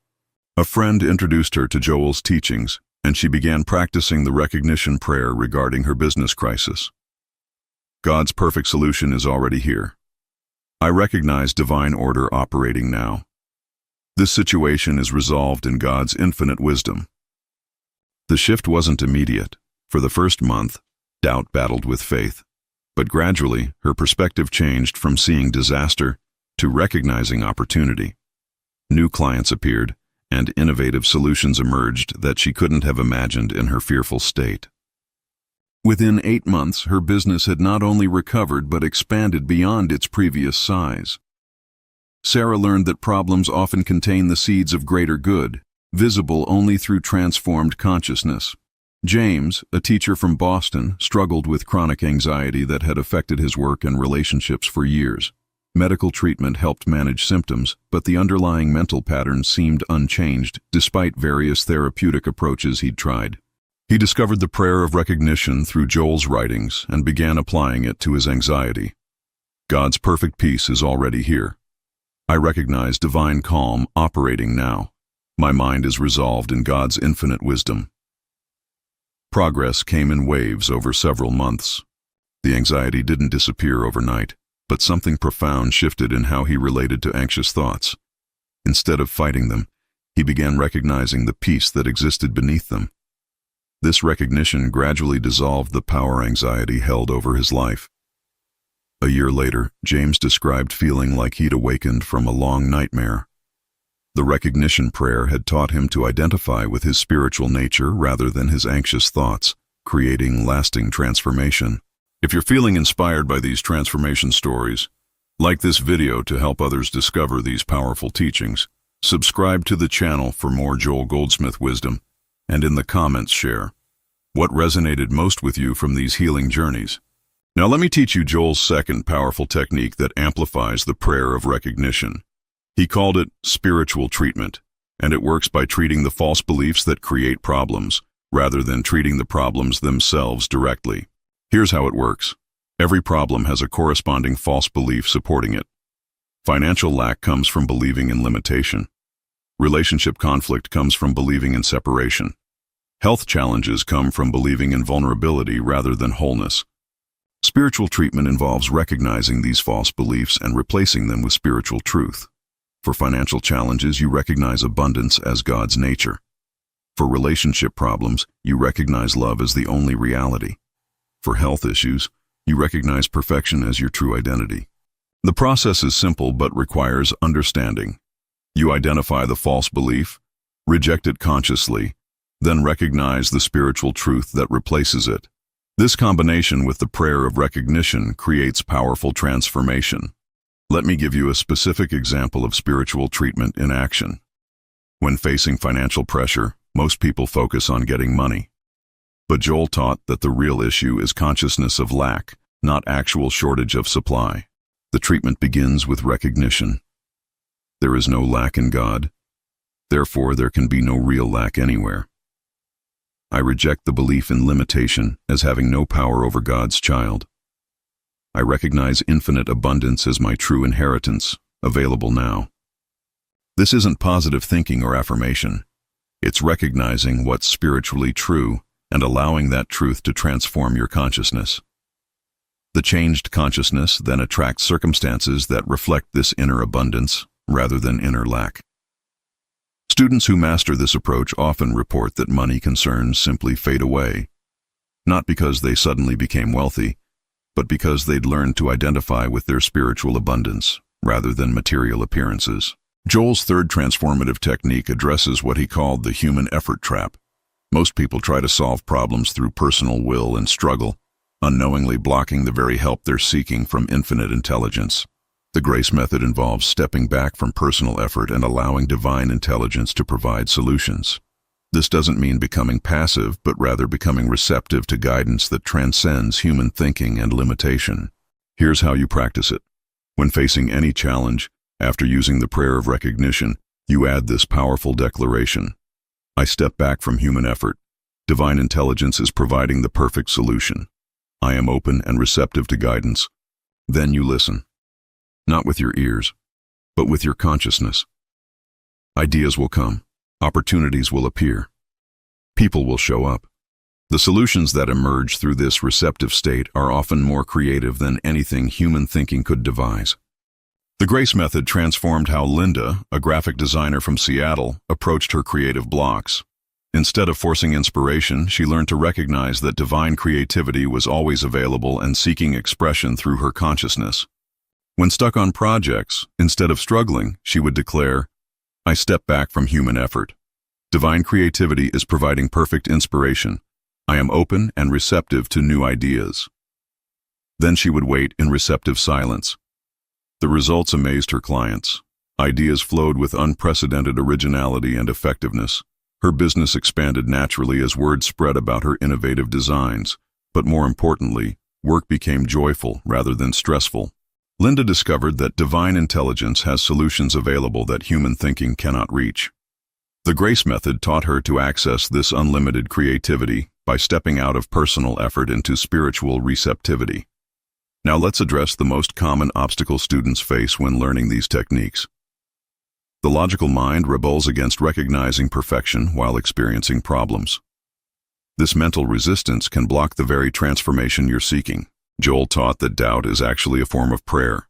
A friend introduced her to Joel's teachings, and she began practicing the recognition prayer regarding her business crisis. God's perfect solution is already here. I recognize divine order operating now. This situation is resolved in God's infinite wisdom. The shift wasn't immediate. For the first month, doubt battled with faith. But gradually, her perspective changed from seeing disaster to recognizing opportunity. New clients appeared, and innovative solutions emerged that she couldn't have imagined in her fearful state. Within 8 months, her business had not only recovered but expanded beyond its previous size. Sarah learned that problems often contain the seeds of greater good, visible only through transformed consciousness. James, a teacher from Boston, struggled with chronic anxiety that had affected his work and relationships for years. Medical treatment helped manage symptoms, but the underlying mental patterns seemed unchanged despite various therapeutic approaches he'd tried. He discovered the prayer of recognition through Joel's writings and began applying it to his anxiety. God's perfect peace is already here. I recognize divine calm operating now. My mind is resolved in God's infinite wisdom. Progress came in waves over several months. The anxiety didn't disappear overnight, but something profound shifted in how he related to anxious thoughts. Instead of fighting them, he began recognizing the peace that existed beneath them. This recognition gradually dissolved the power anxiety held over his life. A year later, James described feeling like he'd awakened from a long nightmare. The recognition prayer had taught him to identify with his spiritual nature rather than his anxious thoughts, creating lasting transformation. If you're feeling inspired by these transformation stories, like this video to help others discover these powerful teachings, subscribe to the channel for more Joel Goldsmith wisdom, and in the comments share what resonated most with you from these healing journeys. Now let me teach you Joel's second powerful technique that amplifies the prayer of recognition. He called it spiritual treatment, and it works by treating the false beliefs that create problems, rather than treating the problems themselves directly. Here's how it works. Every problem has a corresponding false belief supporting it. Financial lack comes from believing in limitation. Relationship conflict comes from believing in separation. Health challenges come from believing in vulnerability rather than wholeness. Spiritual treatment involves recognizing these false beliefs and replacing them with spiritual truth. For financial challenges, you recognize abundance as God's nature. For relationship problems, you recognize love as the only reality. For health issues, you recognize perfection as your true identity. The process is simple but requires understanding. You identify the false belief, reject it consciously, then recognize the spiritual truth that replaces it. This combination with the prayer of recognition creates powerful transformation. Let me give you a specific example of spiritual treatment in action. When facing financial pressure, most people focus on getting money. But Joel taught that the real issue is consciousness of lack, not actual shortage of supply. The treatment begins with recognition. There is no lack in God. Therefore, there can be no real lack anywhere. I reject the belief in limitation as having no power over God's child. I recognize infinite abundance as my true inheritance, available now. This isn't positive thinking or affirmation. It's recognizing what's spiritually true and allowing that truth to transform your consciousness. The changed consciousness then attracts circumstances that reflect this inner abundance rather than inner lack. Students who master this approach often report that money concerns simply fade away, not because they suddenly became wealthy, but because they'd learned to identify with their spiritual abundance rather than material appearances. Joel's third transformative technique addresses what he called the human effort trap. Most people try to solve problems through personal will and struggle, unknowingly blocking the very help they're seeking from infinite intelligence. The grace method involves stepping back from personal effort and allowing divine intelligence to provide solutions. This doesn't mean becoming passive, but rather becoming receptive to guidance that transcends human thinking and limitation. Here's how you practice it. When facing any challenge, after using the prayer of recognition, You add this powerful declaration: I step back from human effort. Divine intelligence is providing the perfect solution. I am open and receptive to guidance. Then you listen. Not with your ears, but with your consciousness. Ideas will come. Opportunities will appear. People will show up. The solutions that emerge through this receptive state are often more creative than anything human thinking could devise. The Grace Method transformed how Linda, a graphic designer from Seattle, approached her creative blocks. Instead of forcing inspiration, she learned to recognize that divine creativity was always available and seeking expression through her consciousness. When stuck on projects, instead of struggling, she would declare, I step back from human effort. Divine creativity is providing perfect inspiration. I am open and receptive to new ideas. Then she would wait in receptive silence. The results amazed her clients. Ideas flowed with unprecedented originality and effectiveness. Her business expanded naturally as word spread about her innovative designs, but more importantly, work became joyful rather than stressful. Linda discovered that divine intelligence has solutions available that human thinking cannot reach. The Grace Method taught her to access this unlimited creativity by stepping out of personal effort into spiritual receptivity. Now let's address the most common obstacle students face when learning these techniques. The logical mind rebels against recognizing perfection while experiencing problems. This mental resistance can block the very transformation you're seeking. Joel taught that doubt is actually a form of prayer.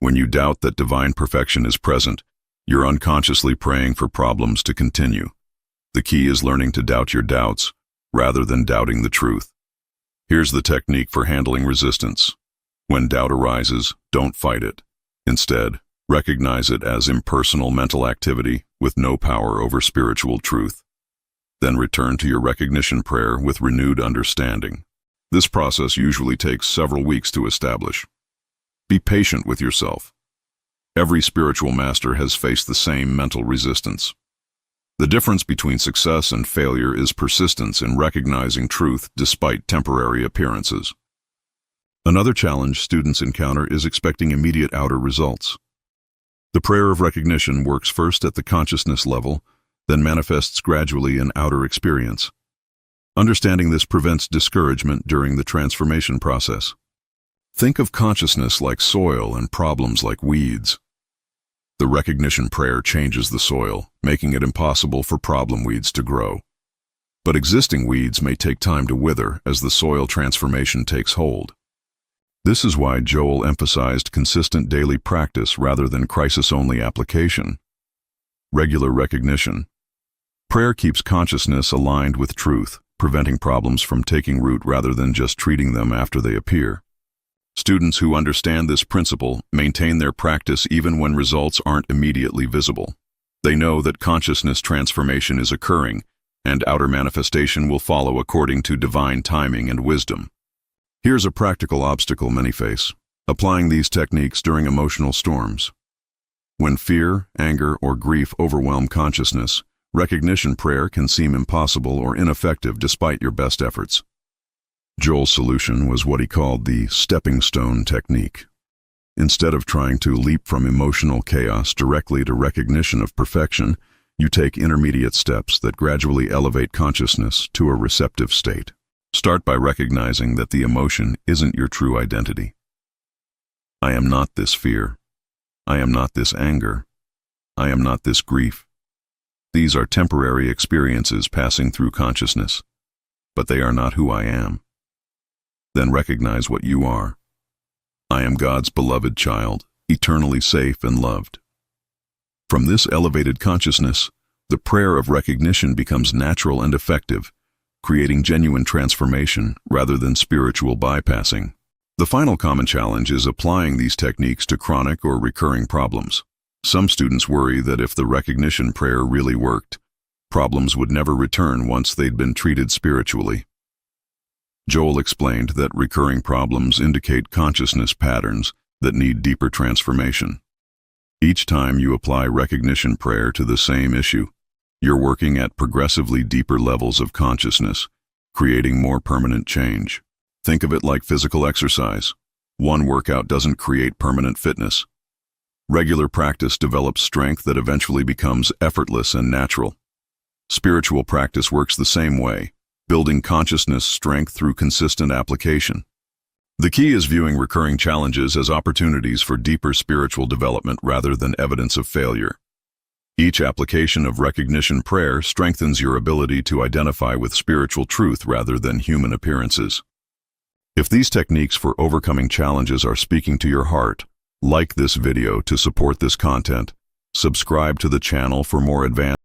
When you doubt that divine perfection is present, you're unconsciously praying for problems to continue. The key is learning to doubt your doubts, rather than doubting the truth. Here's the technique for handling resistance. When doubt arises, don't fight it. Instead, recognize it as impersonal mental activity with no power over spiritual truth. Then return to your recognition prayer with renewed understanding. This process usually takes several weeks to establish. Be patient with yourself. Every spiritual master has faced the same mental resistance. The difference between success and failure is persistence in recognizing truth despite temporary appearances. Another challenge students encounter is expecting immediate outer results. The prayer of recognition works first at the consciousness level, then manifests gradually in outer experience. Understanding this prevents discouragement during the transformation process. Think of consciousness like soil and problems like weeds. The recognition prayer changes the soil, making it impossible for problem weeds to grow. But existing weeds may take time to wither as the soil transformation takes hold. This is why Joel emphasized consistent daily practice rather than crisis-only application. Regular recognition. Prayer keeps consciousness aligned with truth, preventing problems from taking root rather than just treating them after they appear. Students who understand this principle maintain their practice even when results aren't immediately visible. They know that consciousness transformation is occurring, and outer manifestation will follow according to divine timing and wisdom. Here's a practical obstacle many face: applying these techniques during emotional storms. When fear, anger, or grief overwhelm consciousness, recognition prayer can seem impossible or ineffective despite your best efforts. Joel's solution was what he called the stepping stone technique. Instead of trying to leap from emotional chaos directly to recognition of perfection, you take intermediate steps that gradually elevate consciousness to a receptive state. Start by recognizing that the emotion isn't your true identity. I am not this fear. I am not this anger. I am not this grief. These are temporary experiences passing through consciousness, but they are not who I am. Then recognize what you are. I am God's beloved child, eternally safe and loved. From this elevated consciousness, the prayer of recognition becomes natural and effective, creating genuine transformation rather than spiritual bypassing. The final common challenge is applying these techniques to chronic or recurring problems. Some students worry that if the recognition prayer really worked, problems would never return once they'd been treated spiritually. Joel explained that recurring problems indicate consciousness patterns that need deeper transformation. Each time you apply recognition prayer to the same issue, you're working at progressively deeper levels of consciousness, creating more permanent change. Think of it like physical exercise. One workout doesn't create permanent fitness. Regular practice develops strength that eventually becomes effortless and natural. Spiritual practice works the same way, building consciousness strength through consistent application. The key is viewing recurring challenges as opportunities for deeper spiritual development rather than evidence of failure. Each application of recognition prayer strengthens your ability to identify with spiritual truth rather than human appearances. If these techniques for overcoming challenges are speaking to your heart, like this video to support this content, subscribe to the channel for more advanced